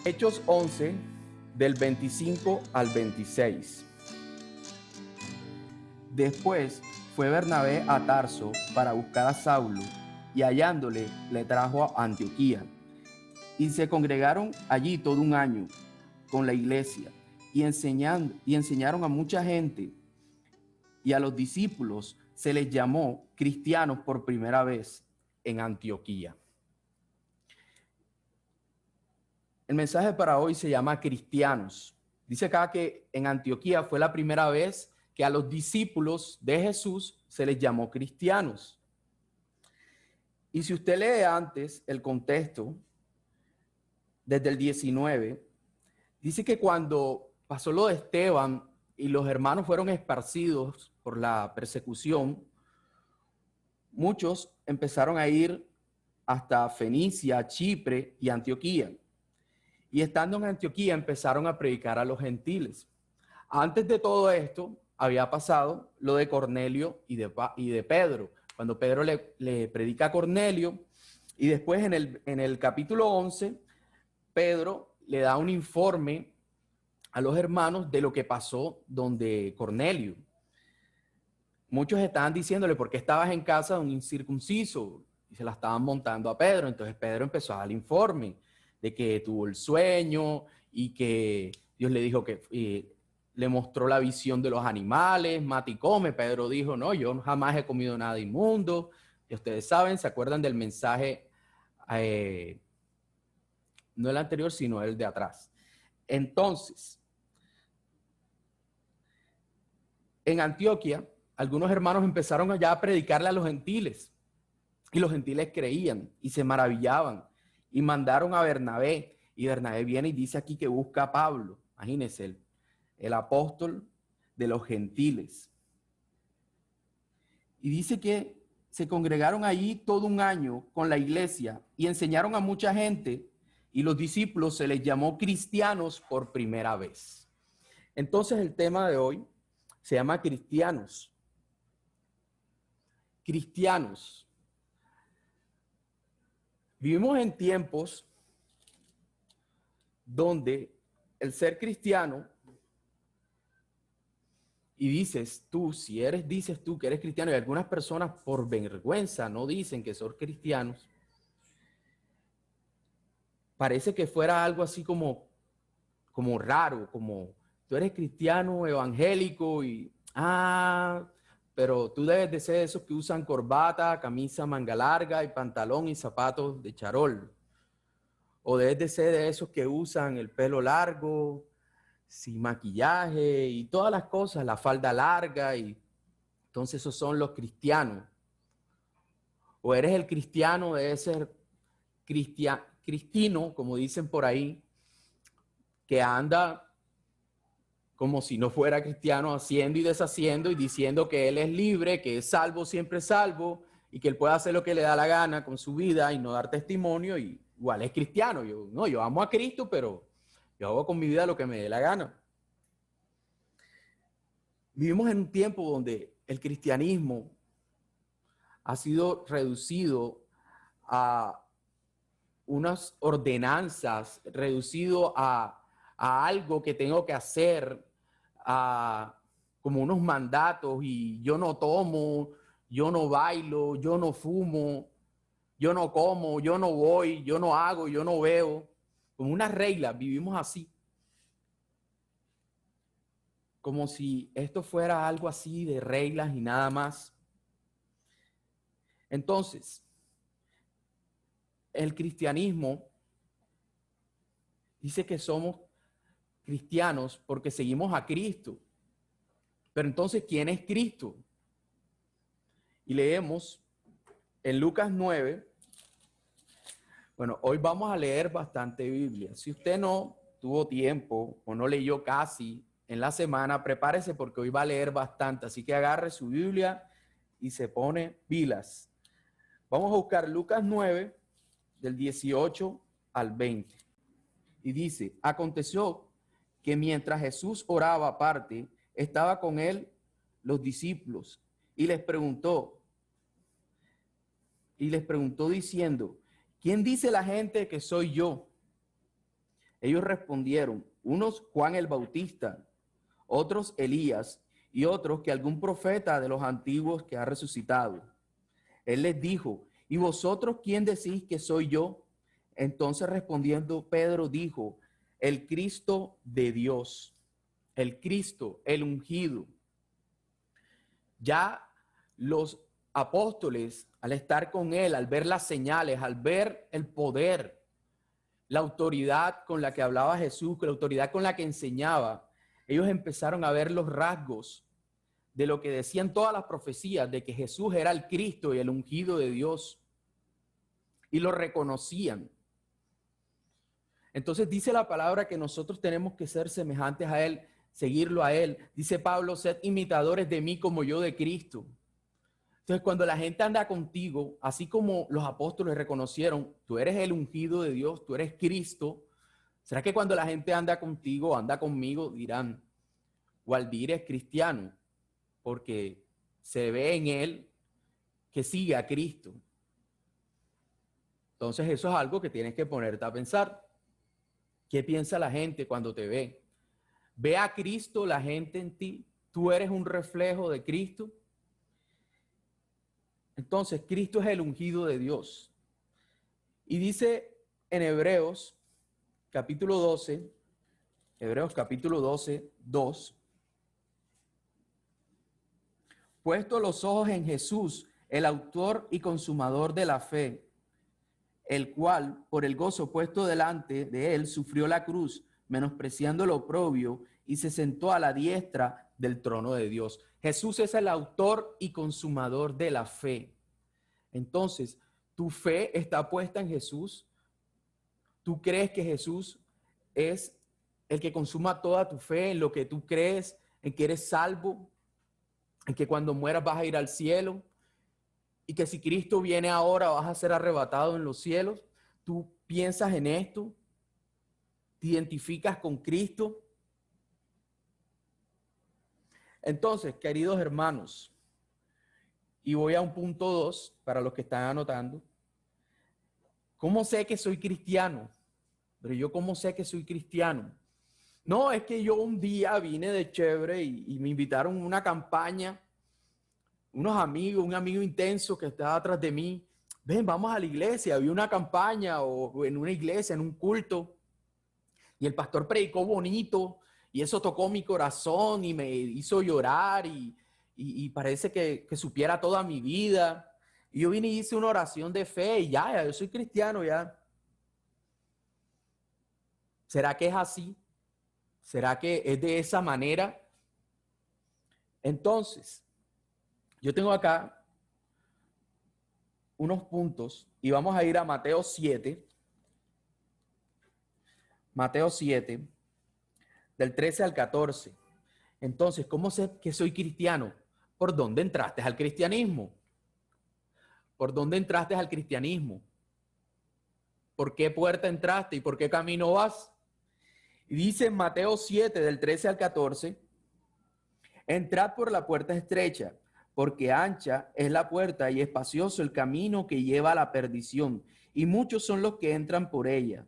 Hechos 11, del 25 al 26. Después fue Bernabé a Tarso para buscar a Saulo, y hallándole le trajo a Antioquía. Y se congregaron allí todo un año con la iglesia, y enseñaron a mucha gente, y a los discípulos se les llamó cristianos por primera vez en Antioquía. El mensaje para hoy se llama cristianos. Dice acá que en Antioquía fue la primera vez que a los discípulos de Jesús se les llamó cristianos. Y si usted lee antes el contexto, desde el 19, dice que cuando pasó lo de Esteban y los hermanos fueron esparcidos por la persecución, muchos empezaron a ir hasta Fenicia, Chipre y Antioquía. Y estando en Antioquía empezaron a predicar a los gentiles. Antes de todo esto había pasado lo de Cornelio y de Pedro. Cuando Pedro le predica a Cornelio, y después en el capítulo 11, Pedro le da un informe a los hermanos de lo que pasó donde Cornelio. Muchos estaban diciéndole, ¿por qué estabas en casa de un incircunciso? Y se la estaban montando a Pedro. Entonces Pedro empezó a dar el informe de que tuvo el sueño y que Dios le dijo que le mostró la visión de los animales, mata y come. Pedro dijo, no, yo jamás he comido nada inmundo. Y ustedes saben, se acuerdan del mensaje, no el anterior, sino el de atrás. Entonces, en Antioquía, algunos hermanos empezaron ya a predicarle a los gentiles, y los gentiles creían y se maravillaban, y mandaron a Bernabé, y Bernabé viene y dice aquí que busca a Pablo. Imagínense, el apóstol de los gentiles. Y dice que se congregaron allí todo un año con la iglesia y enseñaron a mucha gente, y los discípulos se les llamó cristianos por primera vez. Entonces el tema de hoy se llama cristianos. Cristianos. Vivimos en tiempos donde el ser cristiano, y dices tú que eres cristiano, y algunas personas por vergüenza no dicen que son cristianos, parece que fuera algo así como raro, como tú eres cristiano evangélico pero tú debes de ser de esos que usan corbata, camisa manga larga y pantalón y zapatos de charol. O debes de ser de esos que usan el pelo largo, sin maquillaje y todas las cosas, la falda larga, y entonces esos son los cristianos. O eres el cristiano, debe ser cristino, como dicen por ahí, que anda como si no fuera cristiano, haciendo y deshaciendo y diciendo que él es libre, que es salvo, siempre salvo, y que él puede hacer lo que le da la gana con su vida y no dar testimonio, y igual es cristiano. Yo amo a Cristo, pero yo hago con mi vida lo que me dé la gana. Vivimos en un tiempo donde el cristianismo ha sido reducido a unas ordenanzas, reducido a algo que tengo que hacer, como unos mandatos, y yo no tomo, yo no bailo, yo no fumo, yo no como, yo no voy, yo no hago, yo no veo, como unas reglas. Vivimos así, como si esto fuera algo así de reglas y nada más. Entonces, el cristianismo dice que somos cristianos porque seguimos a Cristo. Pero entonces, ¿quién es Cristo? Y leemos en Lucas 9. Bueno, hoy vamos a leer bastante Biblia. Si usted no tuvo tiempo o no leyó casi en la semana, prepárese porque hoy va a leer bastante. Así que agarre su Biblia y se pone pilas. Vamos a buscar Lucas 9, del 18 al 20. Y dice, aconteció que mientras Jesús oraba aparte, estaba con él los discípulos, y les preguntó diciendo, ¿quién dice la gente que soy yo? Ellos respondieron, unos Juan el Bautista, otros Elías y otros que algún profeta de los antiguos que ha resucitado. Él les dijo, ¿y vosotros quién decís que soy yo? Entonces respondiendo Pedro dijo, el Cristo de Dios, el Cristo, el ungido. Ya los apóstoles, al estar con él, al ver las señales, al ver el poder, la autoridad con la que hablaba Jesús, la autoridad con la que enseñaba, ellos empezaron a ver los rasgos de lo que decían todas las profecías, de que Jesús era el Cristo y el ungido de Dios, y lo reconocían. Entonces dice la palabra que nosotros tenemos que ser semejantes a Él, seguirlo a Él. Dice Pablo, sed imitadores de mí como yo de Cristo. Entonces cuando la gente anda contigo, así como los apóstoles reconocieron, tú eres el ungido de Dios, tú eres Cristo, ¿será que cuando la gente anda contigo, anda conmigo, dirán, Waldir es cristiano? Porque se ve en él que sigue a Cristo. Entonces eso es algo que tienes que ponerte a pensar. ¿Qué piensa la gente cuando te ve? ¿Ve a Cristo la gente en ti? ¿Tú eres un reflejo de Cristo? Entonces, Cristo es el ungido de Dios. Y dice en Hebreos capítulo 12, 2, puesto los ojos en Jesús, el autor y consumador de la fe, el cual, por el gozo puesto delante de él, sufrió la cruz, menospreciando lo oprobio, y se sentó a la diestra del trono de Dios. Jesús es el autor y consumador de la fe. Entonces, tu fe está puesta en Jesús. ¿Tú crees que Jesús es el que consuma toda tu fe, en lo que tú crees, en que eres salvo, en que cuando mueras vas a ir al cielo? Y que si Cristo viene ahora vas a ser arrebatado en los cielos. ¿Tú piensas en esto? ¿Te identificas con Cristo? Entonces, queridos hermanos, y voy a un punto 2 para los que están anotando. ¿Cómo sé que soy cristiano? Pero yo, ¿cómo sé que soy cristiano? No, es que yo un día vine de chévere y me invitaron a una campaña, unos amigos, un amigo intenso que estaba atrás de mí. Ven, vamos a la iglesia. Había una campaña o en una iglesia, en un culto. Y el pastor predicó bonito y eso tocó mi corazón y me hizo llorar y parece que supiera toda mi vida. Y yo vine y hice una oración de fe y ya, yo soy cristiano ya. ¿Será que es así? ¿Será que es de esa manera? Entonces, yo tengo acá unos puntos y vamos a ir a Mateo 7. Mateo 7, del 13 al 14. Entonces, ¿cómo sé que soy cristiano? ¿Por dónde entraste al cristianismo? ¿Por dónde entraste al cristianismo? ¿Por qué puerta entraste y por qué camino vas? Y dice en Mateo 7, del 13 al 14, entrad por la puerta estrecha, porque ancha es la puerta y espacioso el camino que lleva a la perdición, y muchos son los que entran por ella.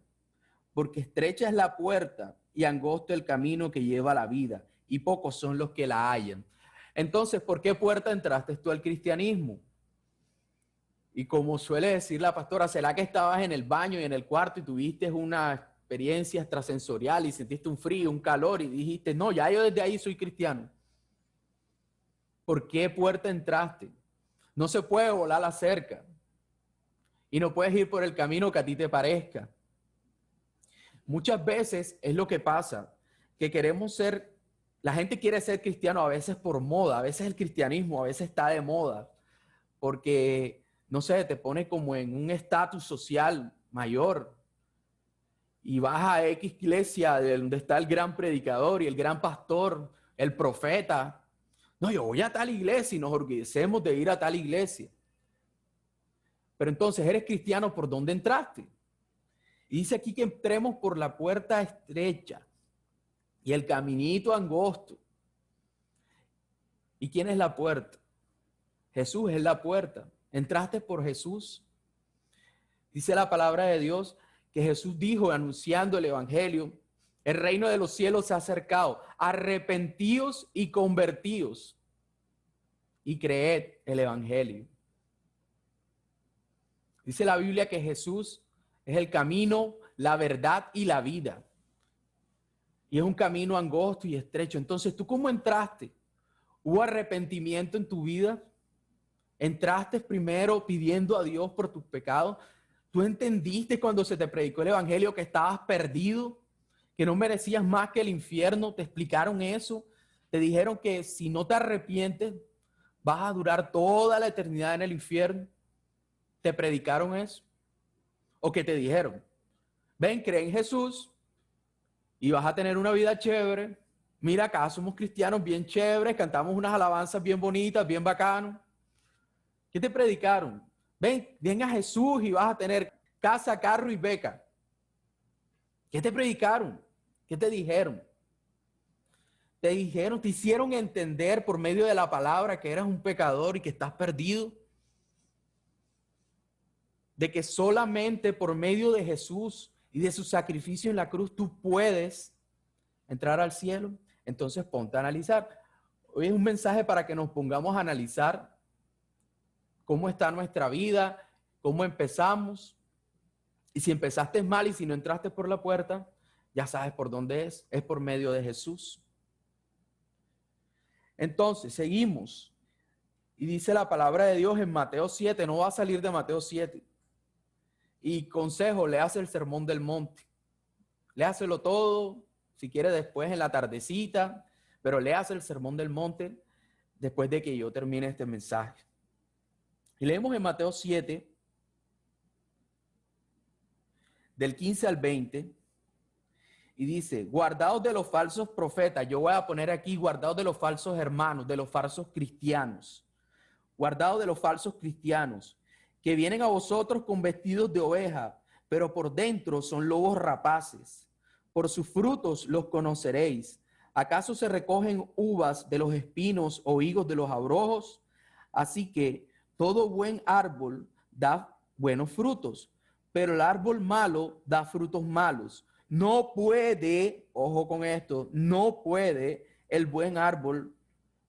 Porque estrecha es la puerta y angosto el camino que lleva a la vida, y pocos son los que la hallan. Entonces, ¿por qué puerta entraste tú al cristianismo? Y como suele decir la pastora, ¿será que estabas en el baño y en el cuarto y tuviste una experiencia extrasensorial y sentiste un frío, un calor y dijiste, no, ya yo desde ahí soy cristiano? ¿Por qué puerta entraste? No se puede volar la cerca y no puedes ir por el camino que a ti te parezca. Muchas veces es lo que pasa, que queremos ser, la gente quiere ser cristiano a veces por moda, a veces el cristianismo a veces está de moda, porque, no sé, te pone como en un estatus social mayor y vas a X iglesia donde está el gran predicador y el gran pastor, el profeta. No, yo voy a tal iglesia y nos orgullecemos de ir a tal iglesia. Pero entonces, ¿eres cristiano por dónde entraste? Y dice aquí que entremos por la puerta estrecha y el caminito angosto. ¿Y quién es la puerta? Jesús es la puerta. ¿Entraste por Jesús? Dice la palabra de Dios que Jesús dijo anunciando el evangelio, el reino de los cielos se ha acercado, arrepentíos y convertíos y creed el evangelio. Dice la Biblia que Jesús es el camino, la verdad y la vida. Y es un camino angosto y estrecho. Entonces, ¿tú cómo entraste? ¿Hubo arrepentimiento en tu vida? ¿Entraste primero pidiendo a Dios por tus pecados? ¿Tú entendiste cuando se te predicó el evangelio que estabas perdido? ¿Que no merecías más que el infierno? ¿Te explicaron eso? ¿Te dijeron que si no te arrepientes vas a durar toda la eternidad en el infierno? ¿Te predicaron eso? ¿O qué te dijeron? Ven, cree en Jesús y vas a tener una vida chévere. Mira, acá somos cristianos bien chéveres, cantamos unas alabanzas bien bonitas, bien bacanos. ¿Qué te predicaron? Ven a Jesús y vas a tener casa, carro y beca. ¿Qué te predicaron? ¿Qué te dijeron? Te dijeron, te hicieron entender por medio de la palabra que eras un pecador y que estás perdido. De que solamente por medio de Jesús y de su sacrificio en la cruz tú puedes entrar al cielo. Entonces ponte a analizar. Hoy es un mensaje para que nos pongamos a analizar cómo está nuestra vida, cómo empezamos. Y si empezaste mal y si no entraste por la puerta, ya sabes por dónde es por medio de Jesús. Entonces, seguimos. Y dice la palabra de Dios en Mateo 7, no va a salir de Mateo 7. Y consejo, léase el Sermón del Monte. Léaselo todo, si quiere después en la tardecita, pero léase el Sermón del Monte después de que yo termine este mensaje. Y leemos en Mateo 7, del 15 al 20, y dice, guardaos de los falsos profetas. Yo voy a poner aquí, guardaos de los falsos hermanos, de los falsos cristianos. Guardaos de los falsos cristianos, que vienen a vosotros con vestidos de oveja, pero por dentro son lobos rapaces. Por sus frutos los conoceréis. ¿Acaso se recogen uvas de los espinos o higos de los abrojos? Así que todo buen árbol da buenos frutos, pero el árbol malo da frutos malos. No puede, ojo con esto, no puede el buen árbol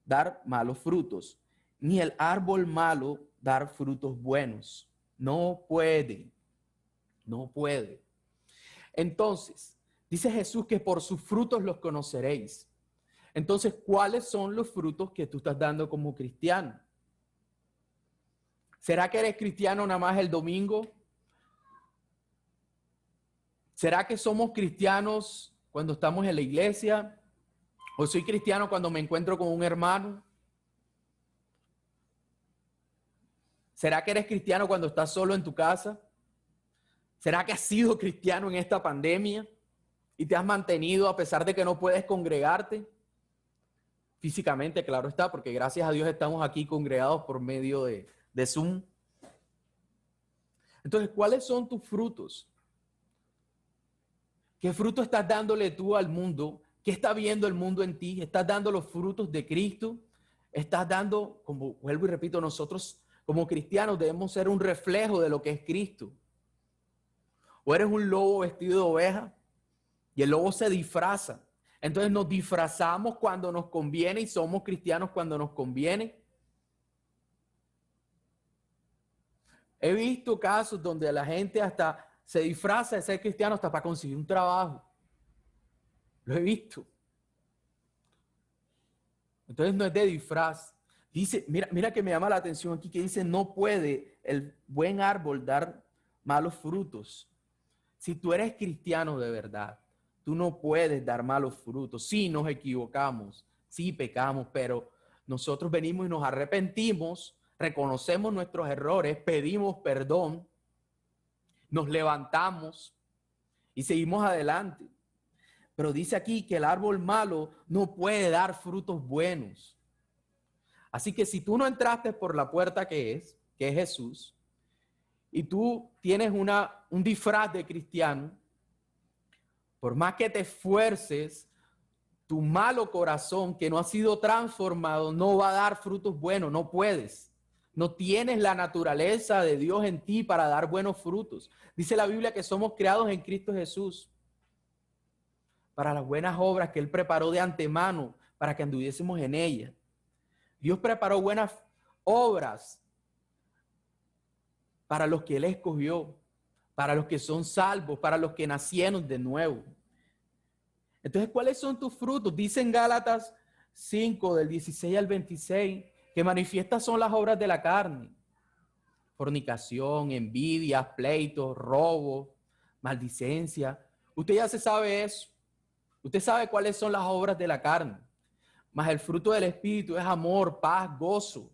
dar malos frutos, ni el árbol malo dar frutos buenos. No puede, no puede. Entonces, dice Jesús que por sus frutos los conoceréis. Entonces, ¿cuáles son los frutos que tú estás dando como cristiano? ¿Será que eres cristiano nada más el domingo? ¿Será que somos cristianos cuando estamos en la iglesia? ¿O soy cristiano cuando me encuentro con un hermano? ¿Será que eres cristiano cuando estás solo en tu casa? ¿Será que has sido cristiano en esta pandemia y te has mantenido a pesar de que no puedes congregarte? Físicamente, claro está, porque gracias a Dios estamos aquí congregados por medio de Zoom. Entonces, ¿cuáles son tus frutos? ¿Qué fruto estás dándole tú al mundo? ¿Qué está viendo el mundo en ti? ¿Estás dando los frutos de Cristo? ¿Estás dando, como vuelvo y repito, nosotros como cristianos debemos ser un reflejo de lo que es Cristo? ¿O eres un lobo vestido de oveja? Y el lobo se disfraza. Entonces nos disfrazamos cuando nos conviene y somos cristianos cuando nos conviene. He visto casos donde la gente hasta se disfraza de ser cristiano hasta para conseguir un trabajo. Lo he visto. Entonces no es de disfraz. Dice, mira que me llama la atención aquí que dice, no puede el buen árbol dar malos frutos. Si tú eres cristiano de verdad, tú no puedes dar malos frutos. Sí, nos equivocamos, sí pecamos, pero nosotros venimos y nos arrepentimos, reconocemos nuestros errores, pedimos perdón, nos levantamos y seguimos adelante. Pero dice aquí que el árbol malo no puede dar frutos buenos. Así que si tú no entraste por la puerta que es Jesús, y tú tienes un disfraz de cristiano, por más que te esfuerces, tu malo corazón que no ha sido transformado no va a dar frutos buenos, no puedes No tienes la naturaleza de Dios en ti para dar buenos frutos. Dice la Biblia que somos creados en Cristo Jesús para las buenas obras que Él preparó de antemano para que anduviésemos en ellas. Dios preparó buenas obras para los que Él escogió, para los que son salvos, para los que nacieron de nuevo. Entonces, ¿cuáles son tus frutos? Dice en Gálatas 5, del 16 al 26, que manifiestas son las obras de la carne: fornicación, envidias, pleitos, robo, maldicencia. Usted ya se sabe eso. Usted sabe cuáles son las obras de la carne. Mas el fruto del Espíritu es amor, paz, gozo.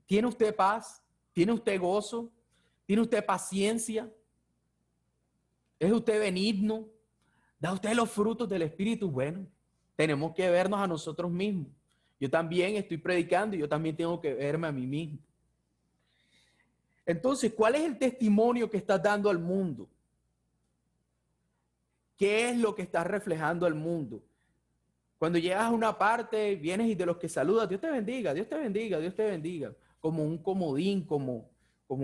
¿Tiene usted paz? ¿Tiene usted gozo? ¿Tiene usted paciencia? ¿Es usted benigno? ¿Da usted los frutos del Espíritu? Bueno, tenemos que vernos a nosotros mismos. Yo también estoy predicando y yo también tengo que verme a mí mismo. Entonces, ¿cuál es el testimonio que estás dando al mundo? ¿Qué es lo que estás reflejando al mundo? Cuando llegas a una parte, vienes y de los que saludas, Dios te bendiga, Dios te bendiga, Dios te bendiga, como un comodín, como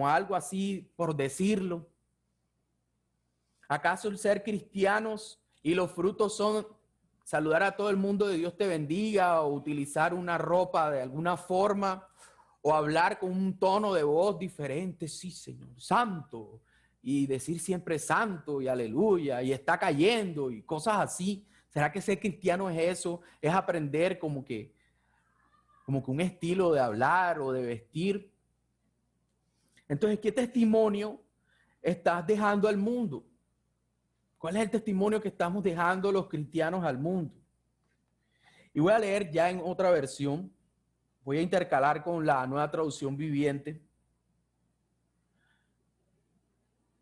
algo así por decirlo. ¿Acaso el ser cristianos y los frutos son saludar a todo el mundo de Dios te bendiga, o utilizar una ropa de alguna forma, o hablar con un tono de voz diferente? Sí, Señor, santo, y decir siempre santo y aleluya, y está cayendo y cosas así. ¿Será que ser cristiano es eso? Es aprender como que un estilo de hablar o de vestir. Entonces, ¿qué testimonio estás dejando al mundo? ¿Cuál es el testimonio que estamos dejando los cristianos al mundo? Y voy a leer ya en otra versión. Voy a intercalar con la Nueva Traducción Viviente.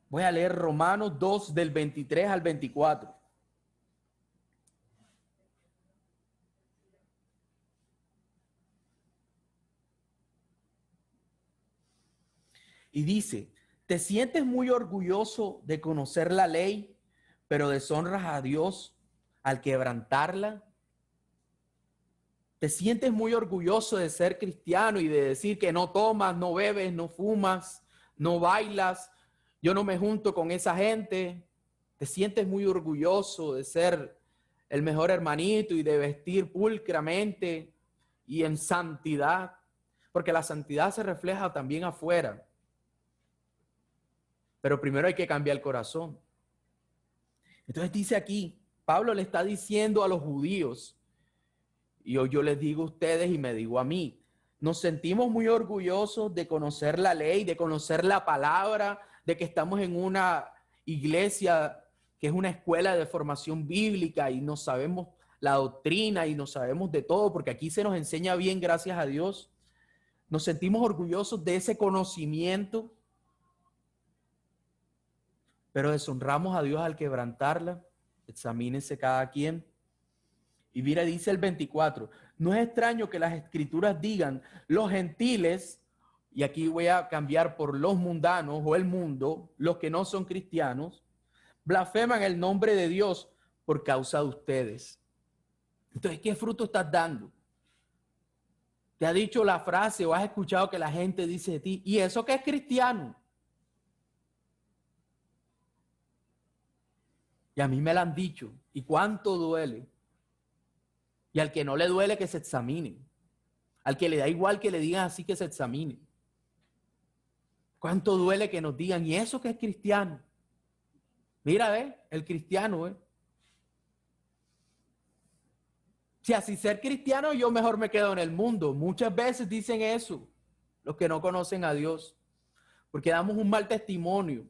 Voy a leer Romanos 2 del 23 al 24. Y dice: ¿te sientes muy orgulloso de conocer la ley, pero deshonras a Dios al quebrantarla? ¿Te sientes muy orgulloso de ser cristiano y de decir que no tomas, no bebes, no fumas, no bailas? Yo no me junto con esa gente. ¿Te sientes muy orgulloso de ser el mejor hermanito y de vestir pulcramente y en santidad? Porque la santidad se refleja también afuera. Pero primero hay que cambiar el corazón. Entonces dice aquí, Pablo le está diciendo a los judíos, y hoy yo les digo a ustedes y me digo a mí, nos sentimos muy orgullosos de conocer la ley, de conocer la palabra, de que estamos en una iglesia que es una escuela de formación bíblica y nos sabemos la doctrina y nos sabemos de todo, porque aquí se nos enseña bien, gracias a Dios. Nos sentimos orgullosos de ese conocimiento, pero deshonramos a Dios al quebrantarla. Examínense cada quien. Y mira, dice el 24, no es extraño que las escrituras digan, los gentiles, y aquí voy a cambiar por los mundanos o el mundo, los que no son cristianos, blasfeman el nombre de Dios por causa de ustedes. Entonces, ¿qué fruto estás dando? ¿Te ha dicho la frase o has escuchado que la gente dice de ti, y eso que es cristiano? Y a mí me lo han dicho. ¿Y cuánto duele? Y al que no le duele, que se examine. Al que le da igual que le digan así, que se examine. ¿Cuánto duele que nos digan, y eso que es cristiano? Mira, el cristiano, Si así ser cristiano, yo mejor me quedo en el mundo. Muchas veces dicen eso los que no conocen a Dios, porque damos un mal testimonio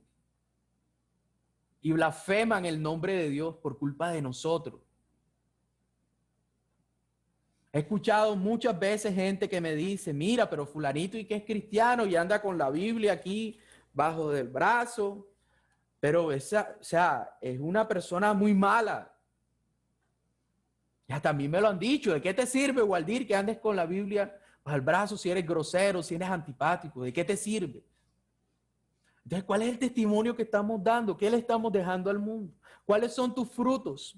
y blasfeman el nombre de Dios por culpa de nosotros. He escuchado muchas veces gente que me dice, mira, pero fulanito y que es cristiano y anda con la Biblia aquí bajo del brazo, pero esa, o sea, es una persona muy mala. Y hasta a mí me lo han dicho. ¿De qué te sirve, Waldir, que andes con la Biblia bajo el brazo si eres grosero, si eres antipático? ¿De qué te sirve? Entonces, ¿cuál es el testimonio que estamos dando? ¿Qué le estamos dejando al mundo? ¿Cuáles son tus frutos?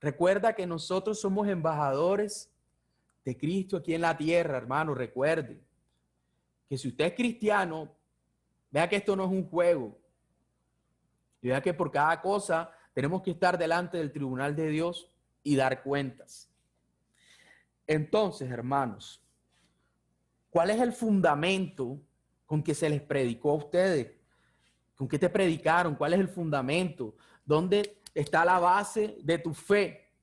Recuerda que nosotros somos embajadores de Cristo aquí en la tierra, hermano, recuerde que si usted es cristiano, vea que esto no es un juego. Y vea que por cada cosa tenemos que estar delante del tribunal de Dios y dar cuentas. Entonces, hermanos, ¿cuál es el fundamento con que se les predicó a ustedes? ¿Con qué te predicaron? ¿Cuál es el fundamento? ¿Dónde está la base de tu fe?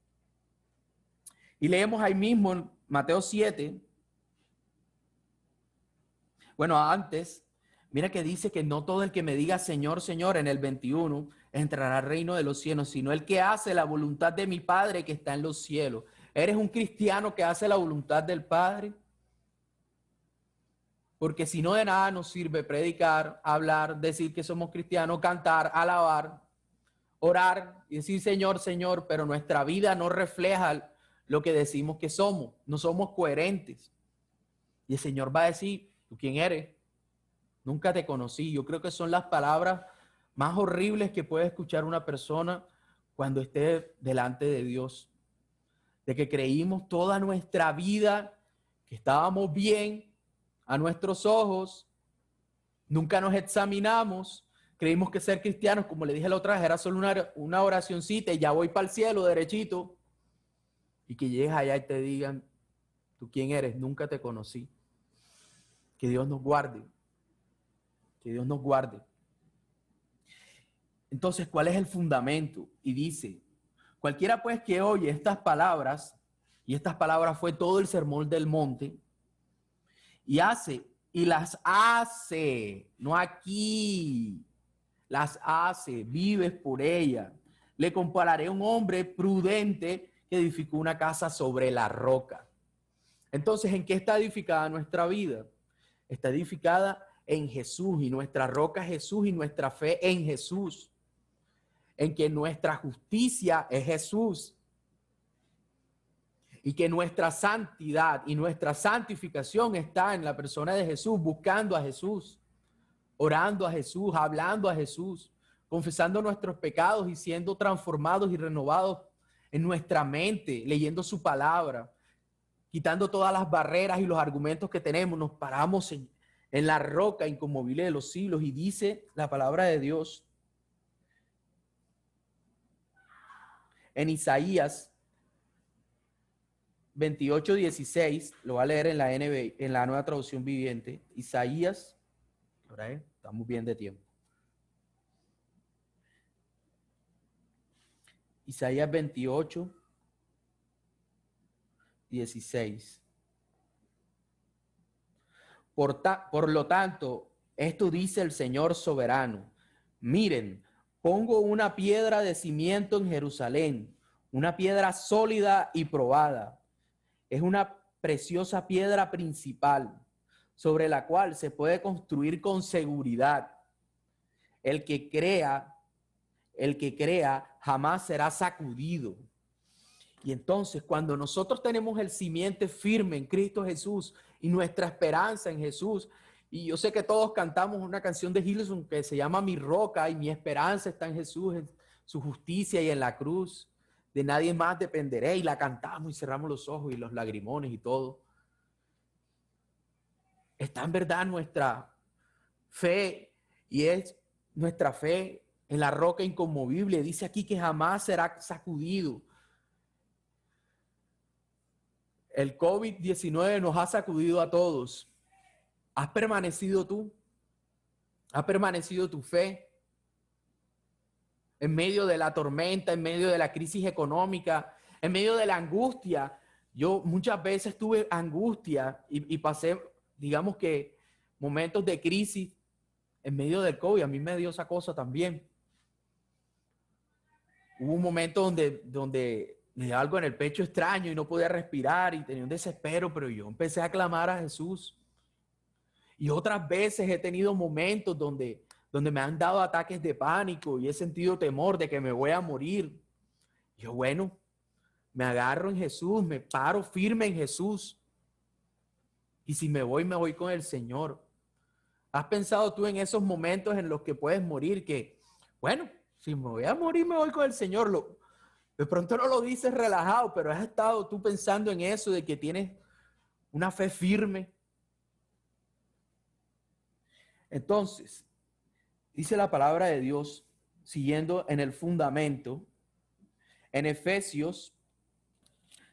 Y leemos ahí mismo en Mateo 7. Bueno, antes, mira que dice que no todo el que me diga Señor, Señor en el 21 entrará al reino de los cielos, sino el que hace la voluntad de mi Padre que está en los cielos. ¿Eres un cristiano que hace la voluntad del Padre? Porque si no, de nada nos sirve predicar, hablar, decir que somos cristianos, cantar, alabar, orar y decir Señor, Señor, pero nuestra vida no refleja lo que decimos que somos. No somos coherentes. Y el Señor va a decir, ¿tú quién eres? Nunca te conocí. Yo creo que son las palabras más horribles que puede escuchar una persona cuando esté delante de Dios. De que creímos toda nuestra vida que estábamos bien a nuestros ojos, nunca nos examinamos, creímos que ser cristianos, como le dije la otra vez, era solo una oracioncita y ya voy para el cielo derechito. Y que llegues allá y te digan, ¿tú quién eres? Nunca te conocí. Que Dios nos guarde. Que Dios nos guarde. Entonces, ¿cuál es el fundamento? Y dice, cualquiera pues que oye estas palabras, y estas palabras fue todo el sermón del monte, y las hace, no aquí, las hace, vives por ella. Le compararé a un hombre prudente que edificó una casa sobre la roca. Entonces, ¿en qué está edificada nuestra vida? Está edificada en Jesús, y nuestra roca es Jesús, y nuestra fe en Jesús. En que nuestra justicia es Jesús. Y que nuestra santidad y nuestra santificación está en la persona de Jesús, buscando a Jesús, orando a Jesús, hablando a Jesús, confesando nuestros pecados y siendo transformados y renovados en nuestra mente, leyendo su palabra, quitando todas las barreras y los argumentos que tenemos. Nos paramos en la roca inconmovible de los siglos, y dice la palabra de Dios en Isaías 28:16, lo voy a leer en la NB, en la Nueva Traducción Viviente. Isaías, ahora estamos bien de tiempo. Isaías 28:16. Por lo tanto, esto dice el Señor soberano. Miren, pongo una piedra de cimiento en Jerusalén, una piedra sólida y probada. Es una preciosa piedra principal sobre la cual se puede construir con seguridad. El que crea jamás será sacudido. Y entonces, cuando nosotros tenemos el simiente firme en Cristo Jesús y nuestra esperanza en Jesús, y yo sé que todos cantamos una canción de Hillsong que se llama Mi Roca, y mi esperanza está en Jesús, en su justicia y en la cruz. De nadie más dependeré, y la cantamos y cerramos los ojos y los lagrimones y todo. Está en verdad nuestra fe, y es nuestra fe en la roca inconmovible. Dice aquí que jamás será sacudido. El COVID-19 nos ha sacudido a todos. ¿Has permanecido tú? ¿Ha permanecido tu fe? En medio de la tormenta, en medio de la crisis económica, en medio de la angustia. Yo muchas veces tuve angustia y pasé, digamos que, momentos de crisis en medio del COVID. A mí me dio esa cosa también. Hubo un momento donde me dio algo en el pecho extraño y no podía respirar y tenía un desespero, pero yo empecé a clamar a Jesús. Y otras veces he tenido momentos donde me han dado ataques de pánico y he sentido temor de que me voy a morir. Yo, bueno, me agarro en Jesús, me paro firme en Jesús. Y si me voy con el Señor. ¿Has pensado tú en esos momentos en los que puedes morir? Que, bueno, si me voy a morir, me voy con el Señor. De pronto no lo dices relajado, pero has estado tú pensando en eso, de que tienes una fe firme. Entonces, dice la palabra de Dios, siguiendo en el fundamento, en Efesios,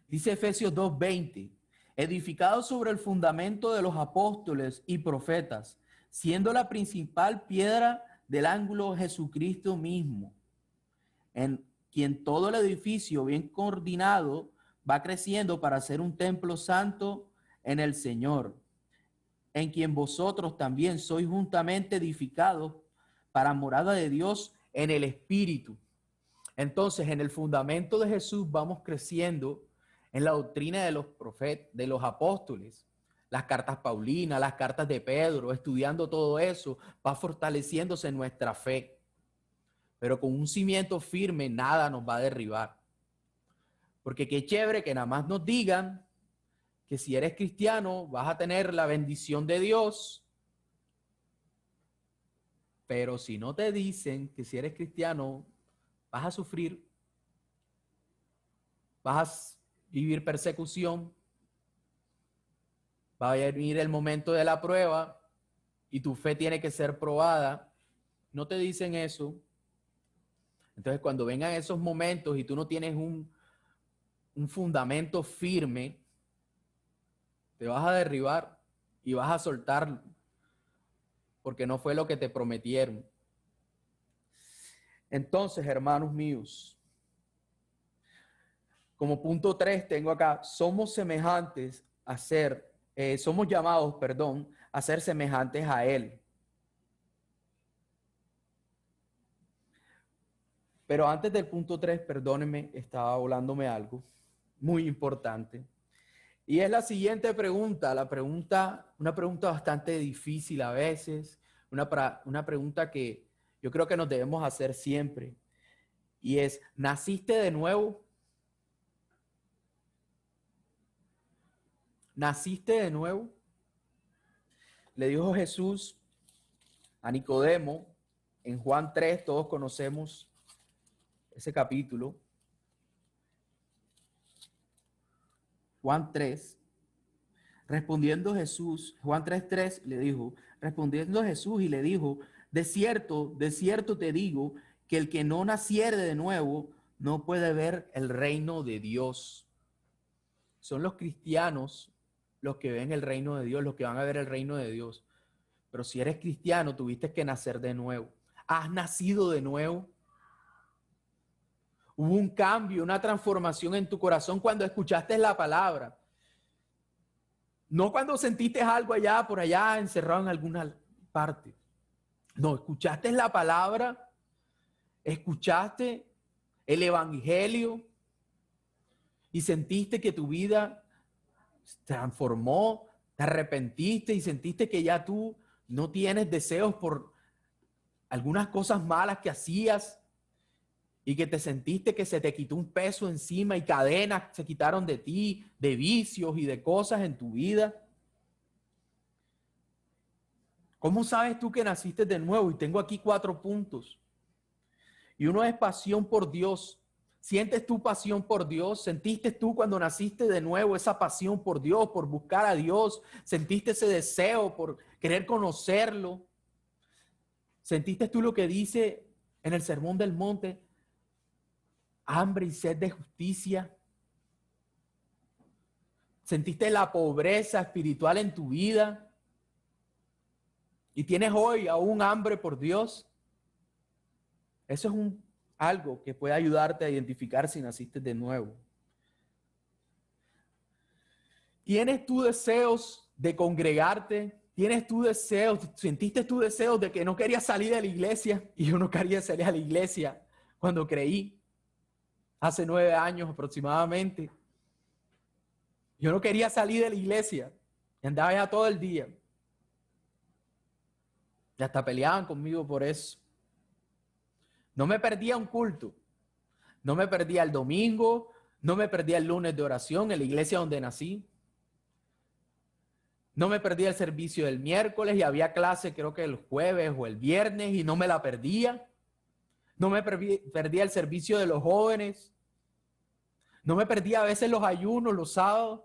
dice Efesios 2:20, edificado sobre el fundamento de los apóstoles y profetas, siendo la principal piedra del ángulo Jesucristo mismo, en quien todo el edificio bien coordinado va creciendo para ser un templo santo en el Señor, en quien vosotros también sois juntamente edificados para morada de Dios en el Espíritu. Entonces, en el fundamento de Jesús vamos creciendo en la doctrina de los profetas, de los apóstoles, las cartas paulinas, las cartas de Pedro, estudiando todo eso, va fortaleciéndose en nuestra fe. Pero con un cimiento firme, nada nos va a derribar. Porque qué chévere que nada más nos digan que si eres cristiano vas a tener la bendición de Dios. Pero si no te dicen que si eres cristiano vas a sufrir, vas a vivir persecución, va a venir el momento de la prueba y tu fe tiene que ser probada, no te dicen eso. Entonces, cuando vengan esos momentos y tú no tienes un fundamento firme, te vas a derribar y vas a soltar porque no fue lo que te prometieron. Entonces, hermanos míos, como punto 3 tengo acá, somos semejantes a ser, somos llamados, perdón, a ser semejantes a Él. Pero antes del punto 3, perdónenme, estaba volándome algo muy importante. Y es la siguiente pregunta, una pregunta bastante difícil a veces, una pregunta que yo creo que nos debemos hacer siempre. Y es, ¿naciste de nuevo? ¿Naciste de nuevo? Le dijo Jesús a Nicodemo en Juan 3, todos conocemos ese capítulo. Juan 3, respondiendo Jesús, Juan 3:3 le dijo, respondiendo Jesús y le dijo, de cierto te digo, que el que no naciere de nuevo no puede ver el reino de Dios. Son los cristianos los que ven el reino de Dios, los que van a ver el reino de Dios. Pero si eres cristiano, tuviste que nacer de nuevo. ¿Has nacido de nuevo? Hubo un cambio, una transformación en tu corazón cuando escuchaste la palabra. No cuando sentiste algo allá, por allá, encerrado en alguna parte. No, escuchaste la palabra, escuchaste el evangelio y sentiste que tu vida se transformó, te arrepentiste y sentiste que ya tú no tienes deseos por algunas cosas malas que hacías y que te sentiste que se te quitó un peso encima y cadenas se quitaron de ti, de vicios y de cosas en tu vida. ¿Cómo sabes tú que naciste de nuevo? Y tengo aquí 4 puntos. Y uno es pasión por Dios. ¿Sientes tu pasión por Dios? ¿Sentiste tú cuando naciste de nuevo esa pasión por Dios, por buscar a Dios? ¿Sentiste ese deseo por querer conocerlo? ¿Sentiste tú lo que dice en el Sermón del Monte? Hambre y sed de justicia. ¿Sentiste la pobreza espiritual en tu vida? ¿Y tienes hoy aún hambre por Dios? Eso es algo que puede ayudarte a identificar si naciste de nuevo. ¿Tienes tú deseos de congregarte? ¿Tienes tú deseos, sentiste tú deseos de que no querías salir de la iglesia? Y yo no quería salir a la iglesia cuando creí, hace 9 años aproximadamente. Yo no quería salir de la iglesia. Y andaba allá todo el día. Y hasta peleaban conmigo por eso. No me perdía un culto. No me perdía el domingo. No me perdía el lunes de oración en la iglesia donde nací. No me perdía el servicio del miércoles y había clase creo que el jueves o el viernes y no me la perdía. No me perdía el servicio de los jóvenes. No me perdía a veces los ayunos, los sábados.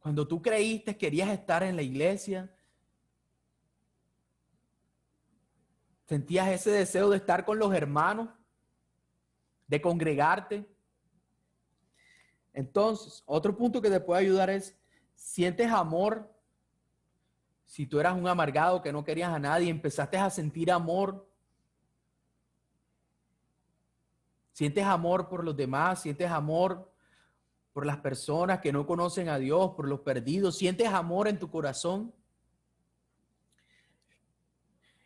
Cuando tú creíste, querías estar en la iglesia, sentías ese deseo de estar con los hermanos, de congregarte. Entonces, otro punto que te puede ayudar es, ¿sientes amor? Si tú eras un amargado que no querías a nadie, empezaste a sentir amor. ¿Sientes amor por los demás? ¿Sientes amor por las personas que no conocen a Dios, por los perdidos? ¿Sientes amor en tu corazón?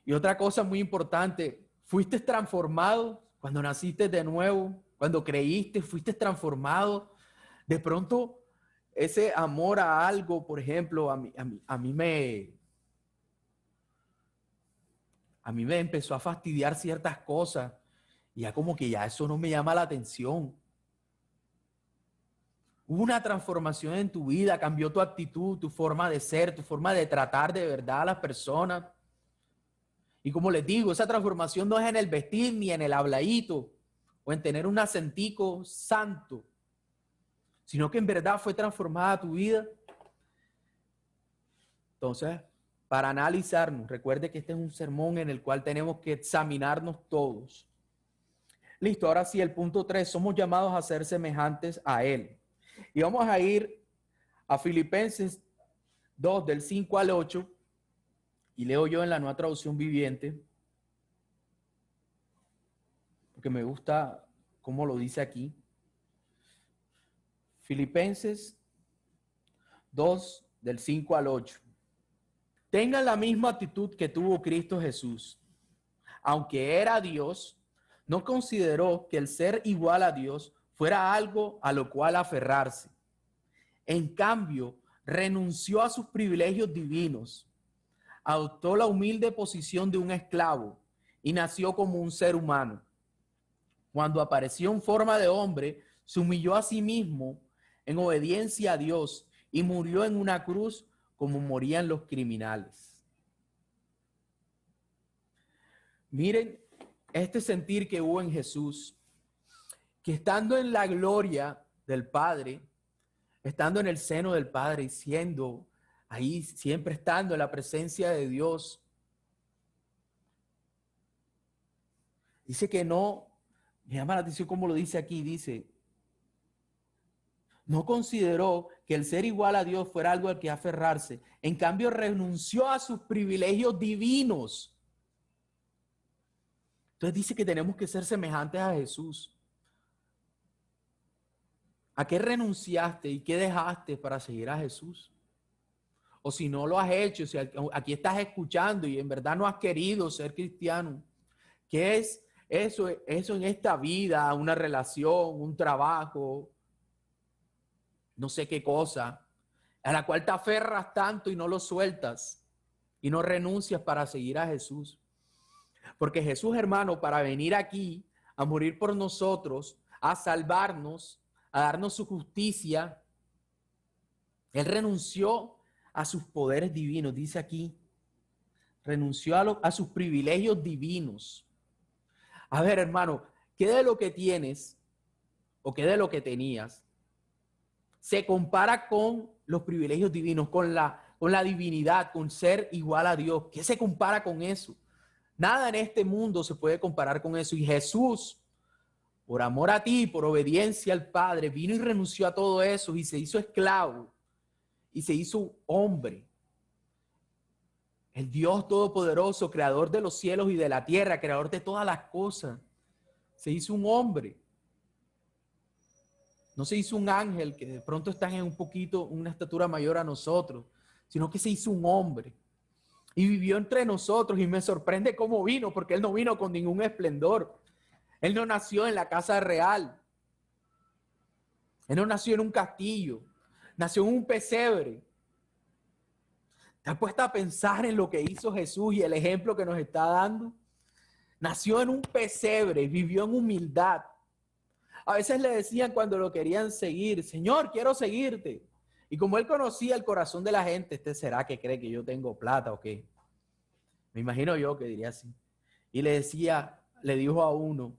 Y otra cosa muy importante, ¿fuiste transformado cuando naciste de nuevo? Cuando creíste, ¿fuiste transformado? De pronto, ese amor a algo, por ejemplo, a mí me empezó a fastidiar ciertas cosas. Y ya como que ya eso no me llama la atención. Hubo una transformación en tu vida, cambió tu actitud, tu forma de ser, tu forma de tratar de verdad a las personas. Y como les digo, esa transformación no es en el vestir ni en el habladito o en tener un acentico santo, sino que en verdad fue transformada tu vida. Entonces, para analizarnos, recuerde que este es un sermón en el cual tenemos que examinarnos todos. Listo, ahora sí, el punto 3, somos llamados a ser semejantes a Él. Y vamos a ir a Filipenses 2, del 5 al 8, y leo yo en la Nueva Traducción Viviente, porque me gusta cómo lo dice aquí. Filipenses 2, del 5 al 8. Tengan la misma actitud que tuvo Cristo Jesús. Aunque era Dios, no consideró que el ser igual a Dios fuera algo a lo cual aferrarse. En cambio, renunció a sus privilegios divinos, adoptó la humilde posición de un esclavo y nació como un ser humano. Cuando apareció en forma de hombre, se humilló a sí mismo en obediencia a Dios y murió en una cruz como morían los criminales. Miren este sentir que hubo en Jesús, que estando en la gloria del Padre, estando en el seno del Padre y siendo ahí, siempre estando en la presencia de Dios, dice que no, me llama la atención cómo lo dice aquí, dice, no consideró que el ser igual a Dios fuera algo al que aferrarse, en cambio renunció a sus privilegios divinos. Entonces dice que tenemos que ser semejantes a Jesús. ¿A qué renunciaste y qué dejaste para seguir a Jesús? O si no lo has hecho, si aquí estás escuchando y en verdad no has querido ser cristiano, ¿qué es eso en esta vida? Una relación, un trabajo, no sé qué cosa, a la cual te aferras tanto y no lo sueltas y no renuncias para seguir a Jesús. Porque Jesús, hermano, para venir aquí a morir por nosotros, a salvarnos, a darnos su justicia, Él renunció a sus poderes divinos, dice aquí, renunció a sus privilegios divinos. A ver, hermano, ¿qué de lo que tienes o qué de lo que tenías se compara con los privilegios divinos, con la divinidad, con ser igual a Dios? ¿Qué se compara con eso? Nada en este mundo se puede comparar con eso. Y Jesús, por amor a ti, por obediencia al Padre, vino y renunció a todo eso y se hizo esclavo y se hizo hombre. El Dios Todopoderoso, creador de los cielos y de la tierra, creador de todas las cosas, se hizo un hombre. No se hizo un ángel que de pronto está en un poquito, una estatura mayor a nosotros, sino que se hizo un hombre. Y vivió entre nosotros y me sorprende cómo vino, porque Él no vino con ningún esplendor. Él no nació en la casa real. Él no nació en un castillo. Nació en un pesebre. ¿Te has puesto a pensar en lo que hizo Jesús y el ejemplo que nos está dando? Nació en un pesebre, vivió en humildad. A veces le decían cuando lo querían seguir, Señor, quiero seguirte. Y como Él conocía el corazón de la gente, ¿este será que cree que yo tengo plata o qué? Me imagino yo que diría así. Y le decía, le dijo a uno,